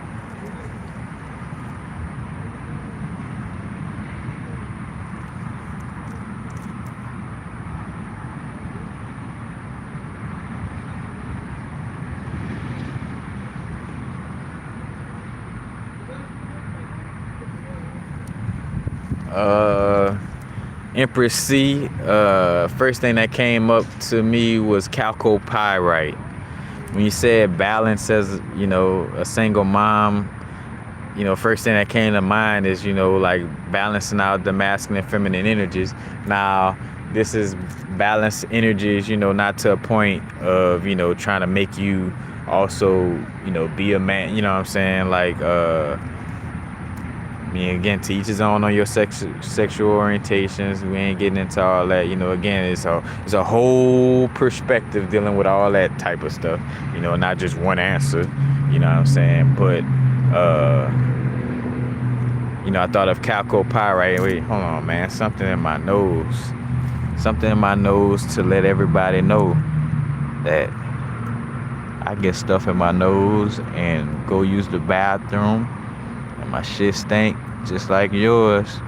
S1: Empress C. First thing that came up to me was chalcopyrite. When you said balance as, a single mom, first thing that came to mind is, like balancing out the masculine and feminine energies. Now, this is balanced energies, not to a point of, trying to make you also, be a man, you know what I'm saying? Like, again, to each his own on your sexual orientations. We ain't getting into all that. Again, it's a whole perspective dealing with all that type of stuff. Not just one answer. You know what I'm saying? But I thought of chalcopyrite. Wait, hold on, man. Something in my nose. Something in my nose to let everybody know that I get stuff in my nose and go use the bathroom. My shit stink just like yours.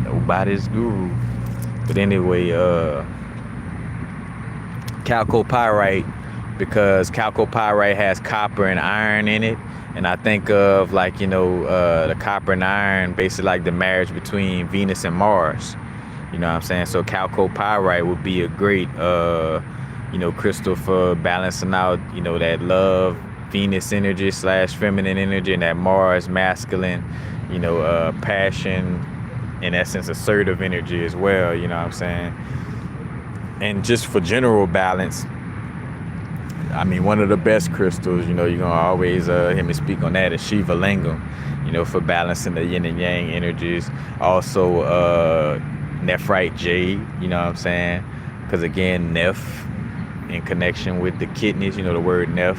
S1: Nobody's guru. But anyway, chalcopyrite, because chalcopyrite has copper and iron in it. And I think of like, the copper and iron, basically like the marriage between Venus and Mars. You know what I'm saying? So chalcopyrite would be a great, crystal for balancing out, that love, Venus energy / feminine energy, and that Mars masculine, passion, in essence, assertive energy as well. You know what I'm saying? And just for general balance, one of the best crystals, you're gonna always hear me speak on that, is Shiva Lingam, for balancing the yin and yang energies. Also, nephrite jade, you know what I'm saying? Because again, neph in connection with the kidneys, the word neph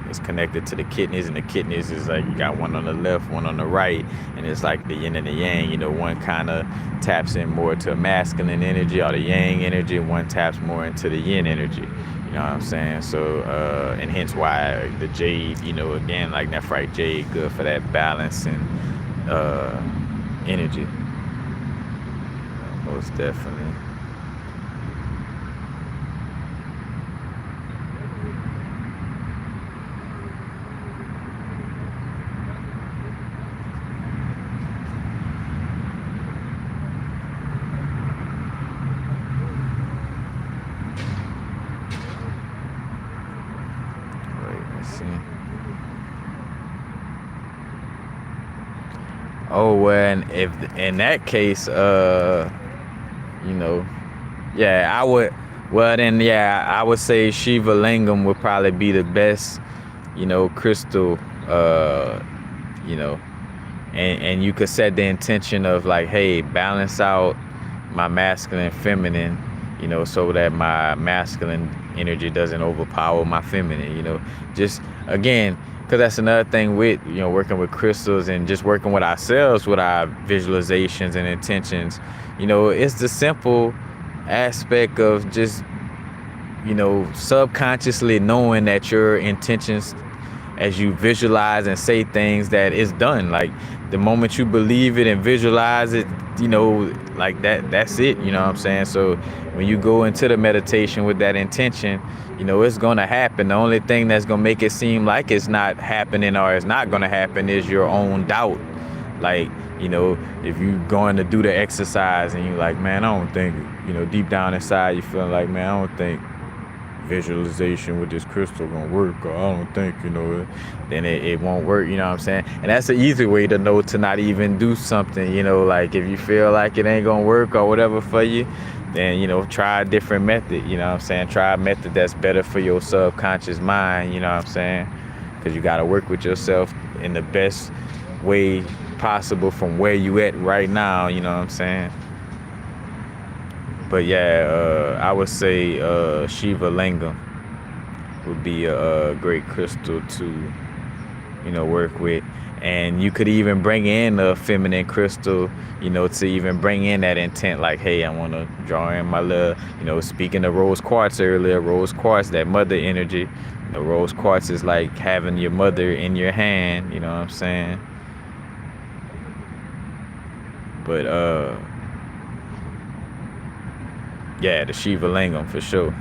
S1: is connected to the kidneys, and the kidneys is like you got one on the left, one on the right, and it's like the yin and the yang. One kind of taps in more to masculine energy or the yang energy, and one taps more into the yin energy. You know what I'm saying? So, and hence why the jade, again, like nephrite jade, good for that balance and energy. Most definitely. Oh, well, and if in that case, I would. Well, then, I would say Shiva Lingam would probably be the best, crystal, and you could set the intention of like, hey, balance out my masculine and feminine, so that my masculine energy doesn't overpower my feminine, just again, because that's another thing with, working with crystals and just working with ourselves with our visualizations and intentions. It's the simple aspect of just, subconsciously knowing that your intentions, as you visualize and say things, that it's done. Like the moment you believe it and visualize it, like that's it, you know what I'm saying? So when you go into the meditation with that intention, it's gonna happen. The only thing that's gonna make it seem like it's not happening or it's not gonna happen is your own doubt. Like, if you going to do the exercise and you're like, man, I don't think, deep down inside you feeling like, man, I don't think visualization with this crystal gonna work, or I don't think, then it won't work, you know what I'm saying? And that's an easy way to know to not even do something, like if you feel like it ain't gonna work or whatever for you, then, try a different method, you know what I'm saying? Try a method that's better for your subconscious mind, you know what I'm saying? Because you gotta work with yourself in the best way possible from where you at right now, you know what I'm saying? But I would say Shiva Lingam would be a great crystal to, work with. And you could even bring in a feminine crystal, to even bring in that intent, like, hey, I want to draw in my love. Speaking of rose quartz earlier, rose quartz, that mother energy. Rose quartz is like having your mother in your hand, you know what I'm saying? But the Shiva Lingam for sure.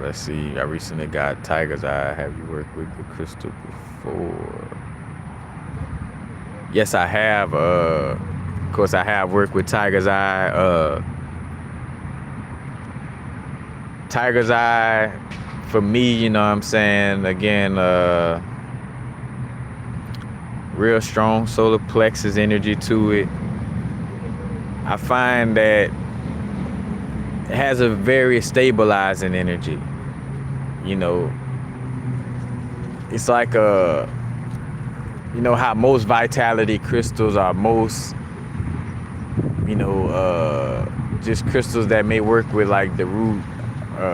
S1: Let's see. I recently got tiger's eye. Have you worked with the crystal before? Yes, I have. Of course, I have worked with tiger's eye. Tiger's eye, for me, you know what I'm saying? Again, real strong solar plexus energy to it. I find that it has a very stabilizing energy. You know, it's like you know how most vitality crystals are most, you know, just crystals that may work with like the root,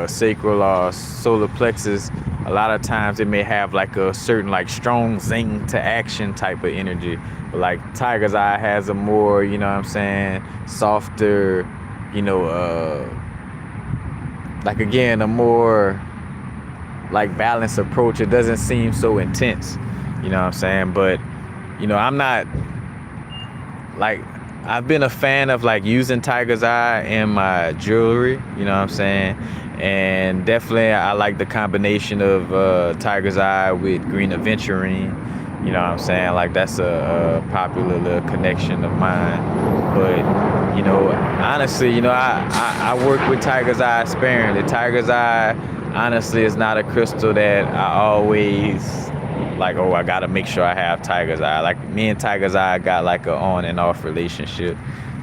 S1: sacral or solar plexus. A lot of times it may have like a certain like strong zing to action type of energy. But like tiger's eye has a more, you know what I'm saying, softer, you know, like again, a more like balanced approach. It doesn't seem so intense, you know what I'm saying? But, you know, I'm not like, I've been a fan of like using tiger's eye in my jewelry, you know what I'm saying? And definitely I like the combination of tiger's eye with green aventurine, you know what I'm saying? Like that's a popular little connection of mine. But, you know, honestly, you know, I work with tiger's eye sparingly. Tiger's eye, honestly, is not a crystal that I always like, oh, I gotta make sure I have tiger's eye. Like me and tiger's eye got like a on and off relationship.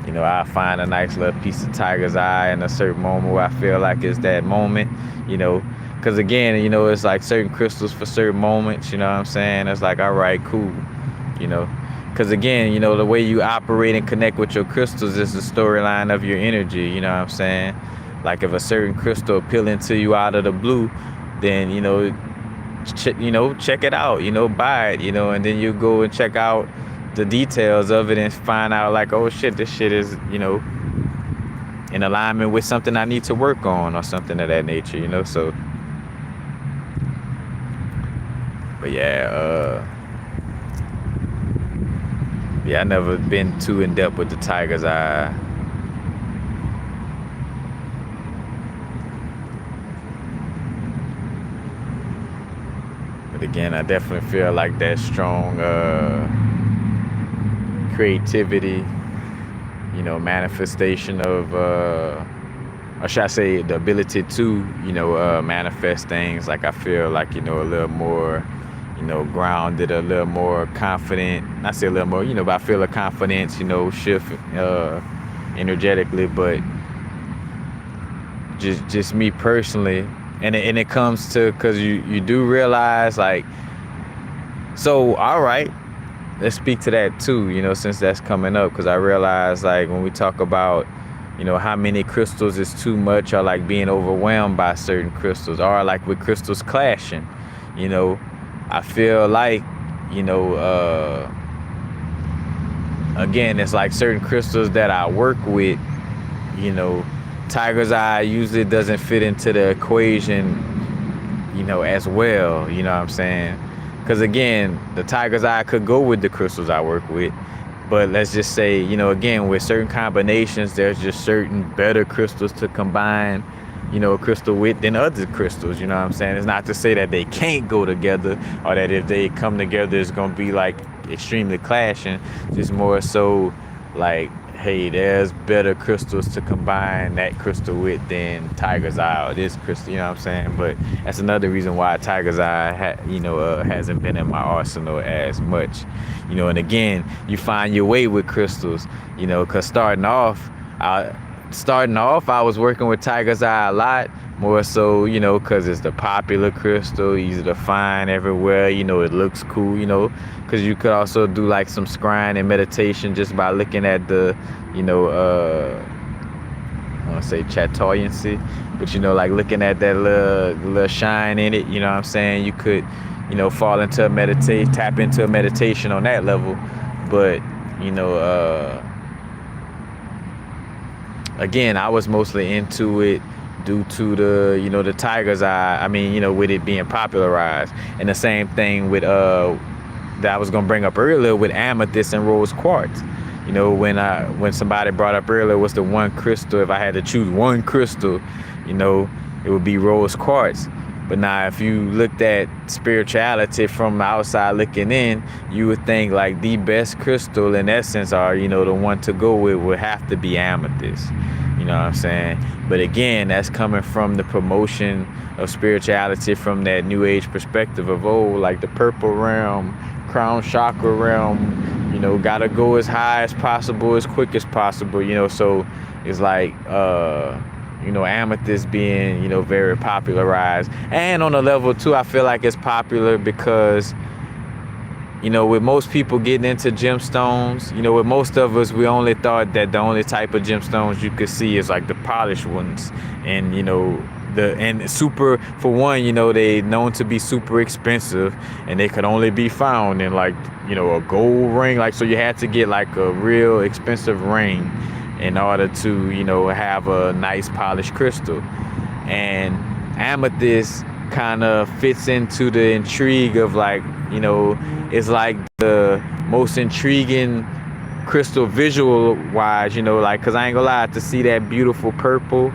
S1: You know, I find a nice little piece of tiger's eye in a certain moment where I feel like it's that moment, you know, because again, you know, it's like certain crystals for certain moments, you know what I'm saying? It's like, all right, cool, you know, because again, you know, the way you operate and connect with your crystals is the storyline of your energy, you know what I'm saying? Like if a certain crystal appealing to you out of the blue, then, you know, check it out, you know, buy it, you know, and then you go and check out the details of it and find out like, oh shit, this shit is, you know, in alignment with something I need to work on or something of that nature, you know. So but yeah, I never been too in depth with the tiger's eye. But again, I definitely feel like that strong creativity, you know, manifestation of, or should I say, the ability to, you know, manifest things. Like I feel like, you know, a little more, you know, grounded, a little more confident. I say a little more, you know, but I feel a confidence, you know, shift energetically. But just me personally, and it comes to, because you do realize like, so all right, let's speak to that too, you know, since that's coming up, because I realize like when we talk about, you know, how many crystals is too much, or like being overwhelmed by certain crystals, or like with crystals clashing, you know, I feel like, you know, again, it's like certain crystals that I work with, you know, tiger's eye usually doesn't fit into the equation, you know, as well, you know what I'm saying? Because again, the tiger's eye could go with the crystals I work with, but let's just say, you know, again, with certain combinations, there's just certain better crystals to combine, you know, a crystal with than other crystals, you know what I'm saying? It's not to say that they can't go together, or that if they come together, it's going to be like extremely clashing. Just more so like, hey, there's better crystals to combine that crystal with than tiger's eye or this crystal, you know what I'm saying? But that's another reason why tiger's eye, hasn't been in my arsenal as much, you know. And again, you find your way with crystals, you know, because starting off, I was working with tiger's eye a lot, more so, you know, because it's the popular crystal, easy to find everywhere, you know, it looks cool, you know, because you could also do like some scrying and meditation just by looking at the, you know, I want to say chatoyancy, but, you know, like looking at that little shine in it, you know what I'm saying? You could, you know, fall into tap into a meditation on that level. But, you know, again, I was mostly into it due to the, you know, the tiger's eye. I mean, you know, with it being popularized. And the same thing with that I was gonna bring up earlier with amethyst and rose quartz. You know, when somebody brought up earlier, what's the one crystal, if I had to choose one crystal, you know, it would be rose quartz. But now if you looked at spirituality from the outside looking in, you would think like the best crystal in essence, or the one to go with, would have to be amethyst. You know what I'm saying? But again, that's coming from the promotion of spirituality from that new age perspective of, like the purple realm, crown chakra realm, gotta go as high as possible, as quick as possible, so it's like amethyst being, very popularized. And on a level too, I feel like it's popular because, with most people getting into gemstones, with most of us, we only thought that the only type of gemstones you could see is like the polished ones. And, super, for one, they known to be super expensive, and they could only be found in like, a gold ring. Like, so you had to get like a real expensive ring in order to, have a nice polished crystal. And amethyst kind of fits into the intrigue of like, it's like the most intriguing crystal visual wise, like, cause I ain't gonna lie, to see that beautiful purple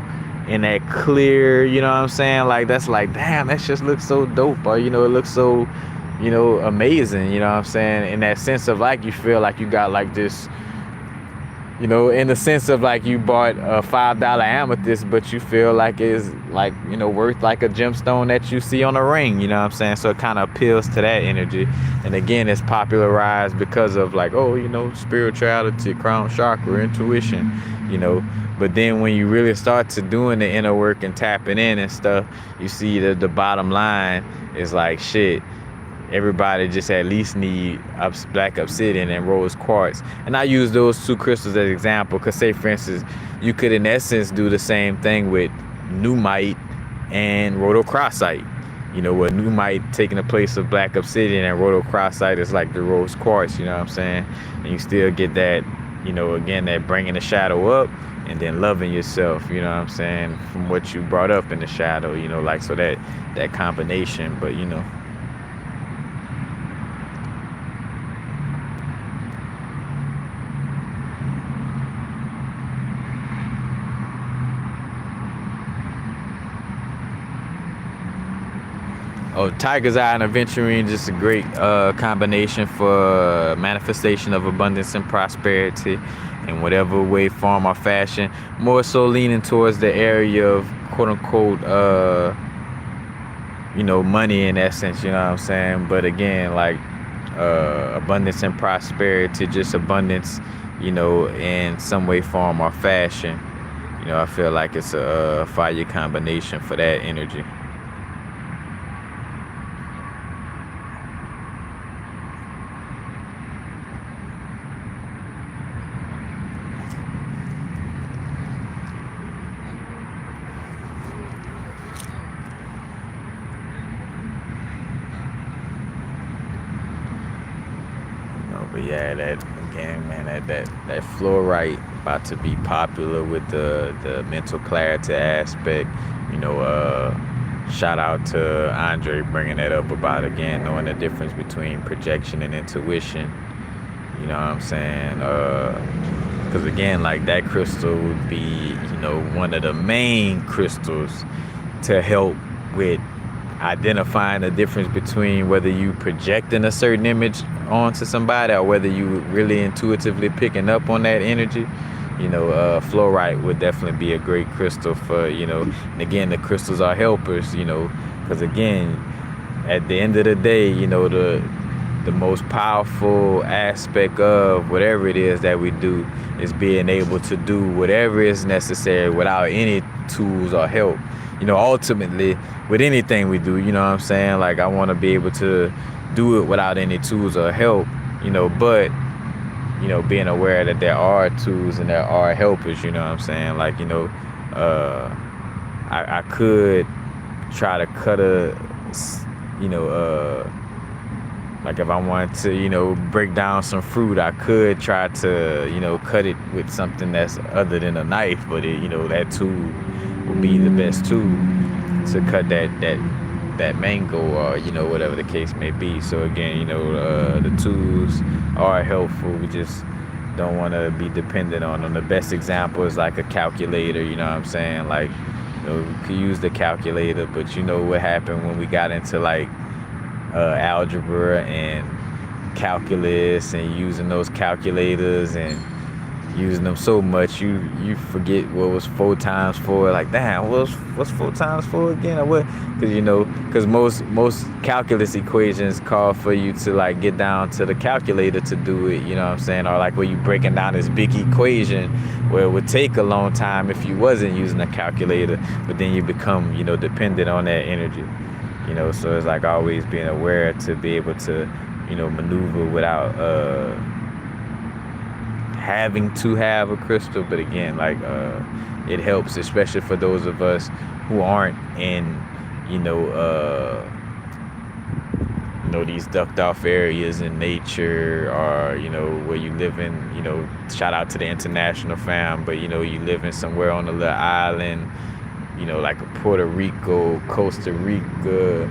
S1: and that clear, you know what I'm saying? Like, that's like, damn, that just looks so dope. Or, it looks so, amazing, you know what I'm saying? In that sense of like, you feel like you got like this, in the sense of like you bought a $5 amethyst, but you feel like it's like, worth like a gemstone that you see on a ring, you know what I'm saying? So it kind of appeals to that energy. And again, it's popularized because of like, spirituality, crown chakra, intuition, But then when you really start to doing the inner work and tapping in and stuff, you see that the bottom line is like, shit, everybody just at least need black obsidian and rose quartz. And I use those two crystals as an example because, say for instance, you could in essence do the same thing with pneumite and rhodochrosite. With pneumite taking the place of black obsidian, and rhodochrosite is like the rose quartz, you know what I'm saying? And you still get that, again, that bringing the shadow up and then loving yourself, you know what I'm saying, from what you brought up in the shadow, like, so that combination. But Tiger's Eye and Aventurine, just a great combination for manifestation of abundance and prosperity in whatever way, form, or fashion. More so leaning towards the area of quote unquote, money in essence, you know what I'm saying? But again, like abundance and prosperity, just abundance, in some way, form, or fashion. I feel like it's a fire combination for that energy. But yeah, that again, man, that fluorite about to be popular with the mental clarity aspect. Shout out to Andre bringing that up about, again, knowing the difference between projection and intuition. You know what I'm saying? Because again, like that crystal would be, one of the main crystals to help with identifying the difference between whether you projecting a certain image onto somebody or whether you really intuitively picking up on that energy. Fluorite would definitely be a great crystal for, and again, the crystals are helpers, because again, at the end of the day, the most powerful aspect of whatever it is that we do is being able to do whatever is necessary without any tools or help. Ultimately, with anything we do, you know what I'm saying? Like, I want to be able to do it without any tools or help, but, being aware that there are tools and there are helpers, you know what I'm saying? Like, I could try to cut like if I wanted to, break down some fruit, I could try to, cut it with something that's other than a knife, but that tool would be the best tool to cut that mango or, whatever the case may be. So again, the tools are helpful. We just don't want to be dependent on them. The best example is like a calculator, you know what I'm saying? Like, we could use the calculator, but you know what happened when we got into like algebra and calculus and using those calculators and using them so much, you forget what was 4 times 4. Like, damn, what's 4 times 4 again? Or what? Because most calculus equations call for you to like get down to the calculator to do it. You know what I'm saying? Or like where you breaking down this big equation where it would take a long time if you wasn't using a calculator, but then you become dependent on that energy. So it's like always being aware to be able to maneuver without having to have a crystal. But again, like it helps, especially for those of us who aren't in these ducked off areas in nature, or where you live in, shout out to the international fam, but you live in somewhere on a little island, like a Puerto Rico, Costa Rica,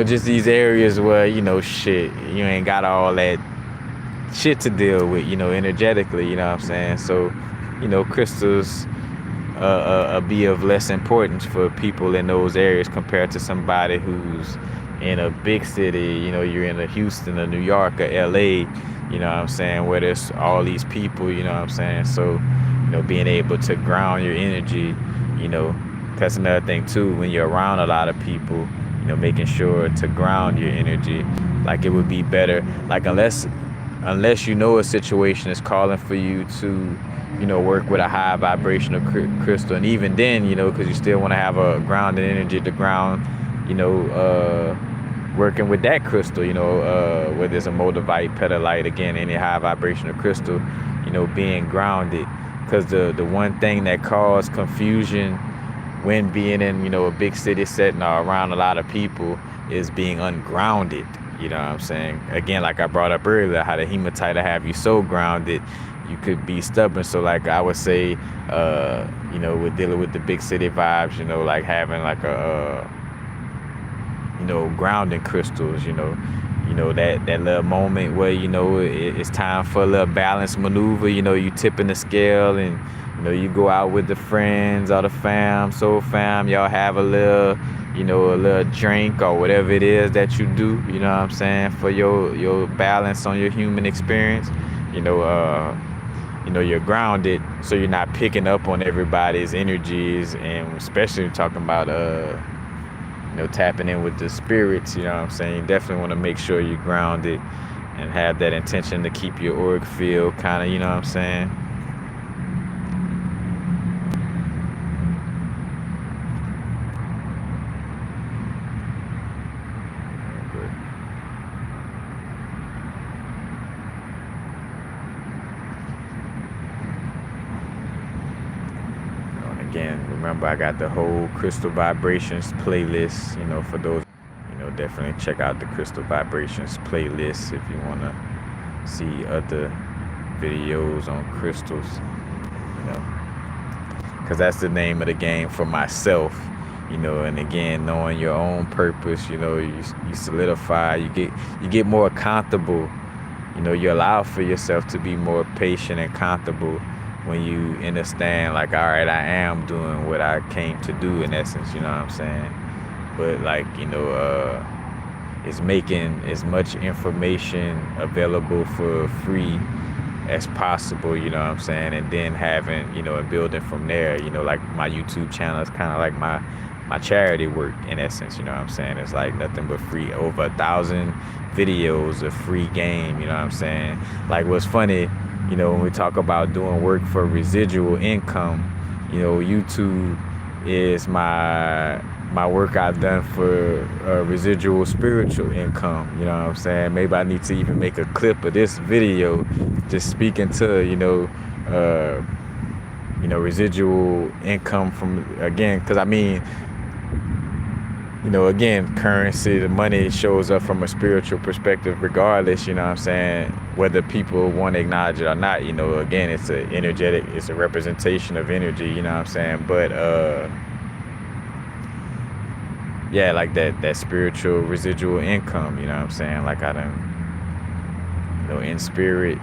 S1: just these areas where shit, you ain't got all that shit to deal with, energetically, what I'm saying? So, crystals be of less importance for people in those areas compared to somebody who's in a big city, you're in a Houston or New York or LA, what I'm saying, where there's all these people, what I'm saying? So, being able to ground your energy, that's another thing too, when you're around a lot of people, making sure to ground your energy. Like, it would be better, like unless a situation is calling for you to work with a high vibrational crystal, and even then, because you still want to have a grounded energy to ground, working with that crystal, whether it's a moldavite, petalite, again, any high vibrational crystal, being grounded. Because the one thing that caused confusion when being in a big city setting or around a lot of people is being ungrounded. You know what I'm saying? Again, like I brought up earlier, how the hematite will have you so grounded, you could be stubborn. So like I would say, with dealing with the big city vibes, like having like a, grounding crystals, that little moment where, it's time for a little balance maneuver, you tipping the scale and, you go out with the friends or the soul fam, y'all have a little, a little drink or whatever it is that you do, what I'm saying, for your balance on your human experience, you're grounded, so you're not picking up on everybody's energies, and especially talking about, tapping in with the spirits, what I'm saying, you definitely want to make sure you're grounded and have that intention to keep your auric field kind of, what I'm saying. Again, remember, I got the whole Crystal Vibrations playlist, for those, definitely check out the Crystal Vibrations playlist if you want to see other videos on crystals, because that's the name of the game for myself, and again, knowing your own purpose, you solidify, you get more comfortable, you allow for yourself to be more patient and comfortable when you understand, like, all right, I am doing what I came to do, in essence, what I'm saying? But, like, it's making as much information available for free as possible, what I'm saying? And then having, and building from there, like my YouTube channel is kind of like my charity work, in essence, what I'm saying? It's like nothing but free, over 1,000 videos of free game, what I'm saying? Like, what's funny, when we talk about doing work for residual income, YouTube is my work I've done for residual spiritual income, what I'm saying? Maybe I need to even make a clip of this video just speaking to, residual income from, again, because I mean, again, currency, the money shows up from a spiritual perspective regardless, what I'm saying, whether people want to acknowledge it or not, again, it's a energetic, it's a representation of energy, what I'm saying, but, yeah, like that spiritual residual income, what I'm saying, like I done, in spirit,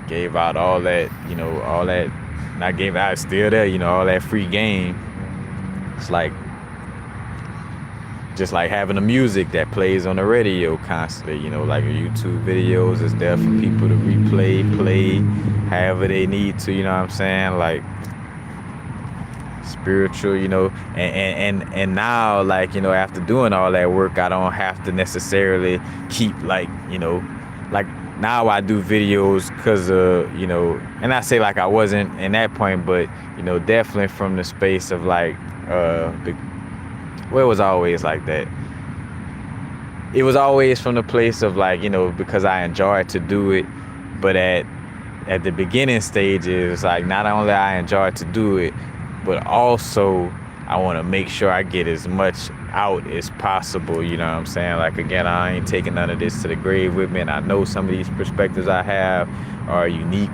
S1: gave out all that, all that Not game out, still there, all that free game. It's like just like having the music that plays on the radio constantly, like YouTube videos is there for people to replay, play, however they need to, you know what I'm saying? Like spiritual, and now, like, after doing all that work, I don't have to necessarily keep like now I do videos because and I say like I wasn't in that point, but definitely from the space of like well, it was always like that. It was always from the place of like, because I enjoyed to do it, but at the beginning stages, like not only I enjoyed to do it, but also I want to make sure I get as much out as possible, you know what I'm saying? Like, again, I ain't taking none of this to the grave with me, and I know some of these perspectives I have are unique,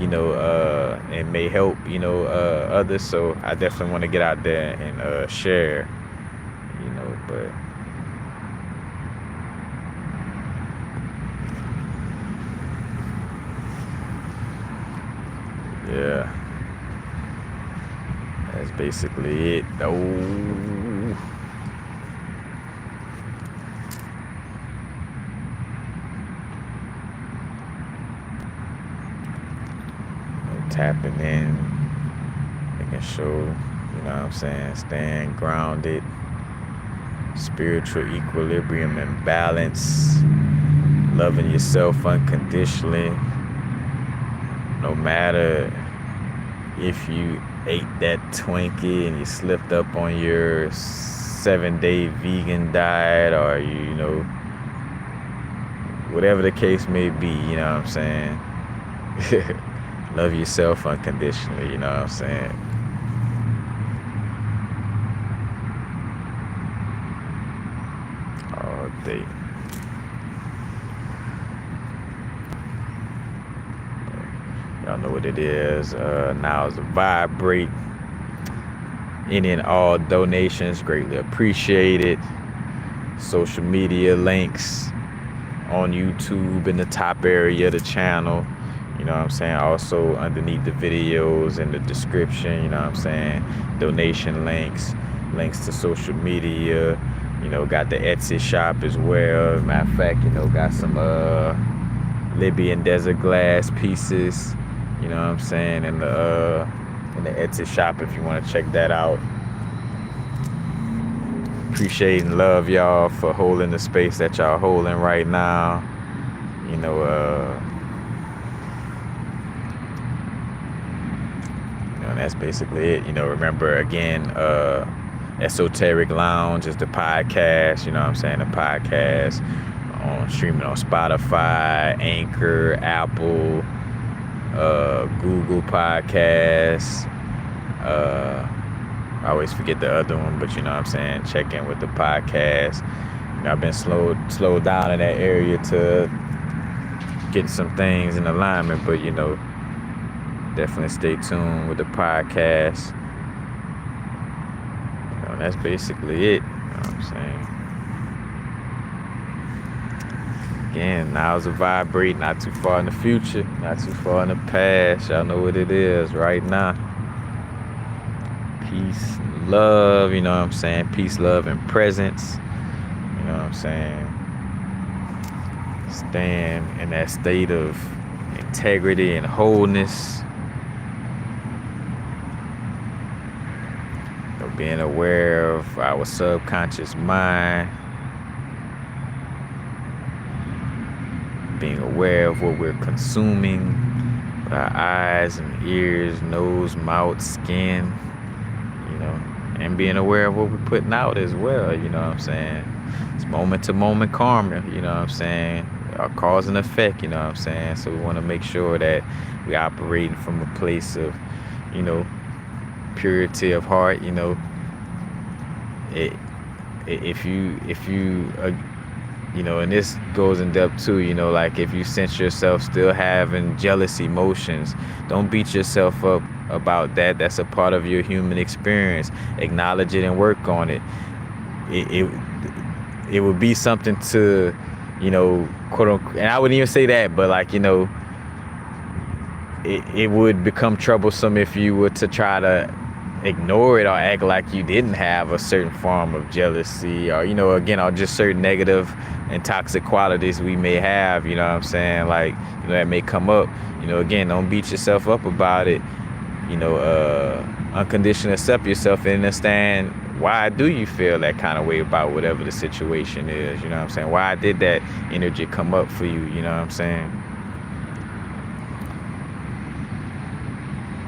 S1: and may help, others, so I definitely want to get out there and share, but yeah, that's basically it. Tapping in, making sure, what I'm saying, staying grounded, spiritual equilibrium and balance, loving yourself unconditionally, no matter if you ate that Twinkie and you slipped up on your 7-day vegan diet, or whatever the case may be, you know what I'm saying? Love yourself unconditionally, you know what I'm saying? All day. Y'all know what it is. Now is a vibrate. Any and all donations greatly appreciated. Social media links on YouTube in the top area of the channel. You know what I'm saying? Also underneath the videos in the description, you know what I'm saying? Donation links to social media. Got the Etsy shop as well. Matter of fact, got some Libyan desert glass pieces. You know what I'm saying? In the Etsy shop if you want to check that out. Appreciate and love y'all for holding the space that y'all holding right now. And that's basically it. Remember again, Esoteric Lounge is the podcast, you know what I'm saying? The podcast streaming on Spotify, Anchor, Apple, Google Podcasts. I always forget the other one, but you know what I'm saying? Check in with the podcast. I've been slowed down in that area to get some things in alignment, but definitely stay tuned with the podcast. That's basically it. You know what I'm saying? Again, now's a vibrate, not too far in the future, not too far in the past. Y'all know what it is right now. Peace, love, you know what I'm saying? Peace, love, and presence. You know what I'm saying? Staying in that state of integrity and wholeness. Being aware of our subconscious mind. Being aware of what we're consuming with our eyes and ears, nose, mouth, skin, and being aware of what we're putting out as well, you know what I'm saying? It's moment to moment karma, you know what I'm saying? Our cause and effect, you know what I'm saying? So we want to make sure that we're operating from a place of, purity of heart, if you and this goes in depth too, like if you sense yourself still having jealous emotions, don't beat yourself up about that. That's a part of your human experience. Acknowledge it and work on it. It would be something to, quote unquote, and I wouldn't even say that, but like, it would become troublesome if you were to try to ignore it or act like you didn't have a certain form of jealousy, or again, or just certain negative and toxic qualities we may have, what I'm saying, like, that may come up. Again, don't beat yourself up about it. Unconditionally accept yourself and understand, why do you feel that kind of way about whatever the situation is? What I'm saying? Why did that energy come up for you? What I'm saying?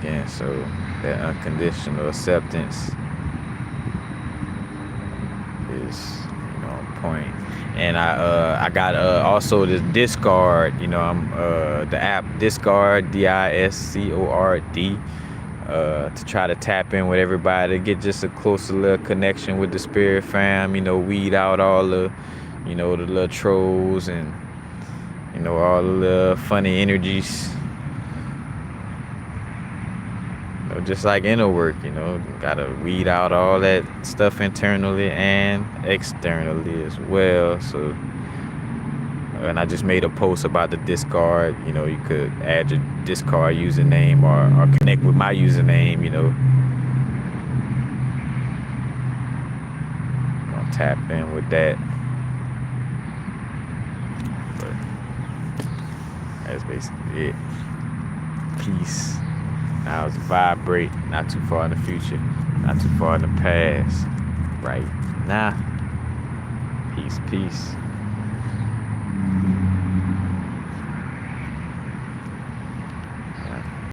S1: Again, so that unconditional acceptance is on point. And I got also the Discard. I'm the app Discard, Discord, to try to tap in with everybody, to get just a closer little connection with the spirit fam. Weed out all the the little trolls and all the little funny energies. Just like inner work, gotta weed out all that stuff internally and externally as well. So, and I just made a post about the Discard. You could add your Discard username or connect with my username. Gonna tap in with that. But that's basically it. Peace. Now it's vibrate, not too far in the future, not too far in the past. Right now. Peace, peace.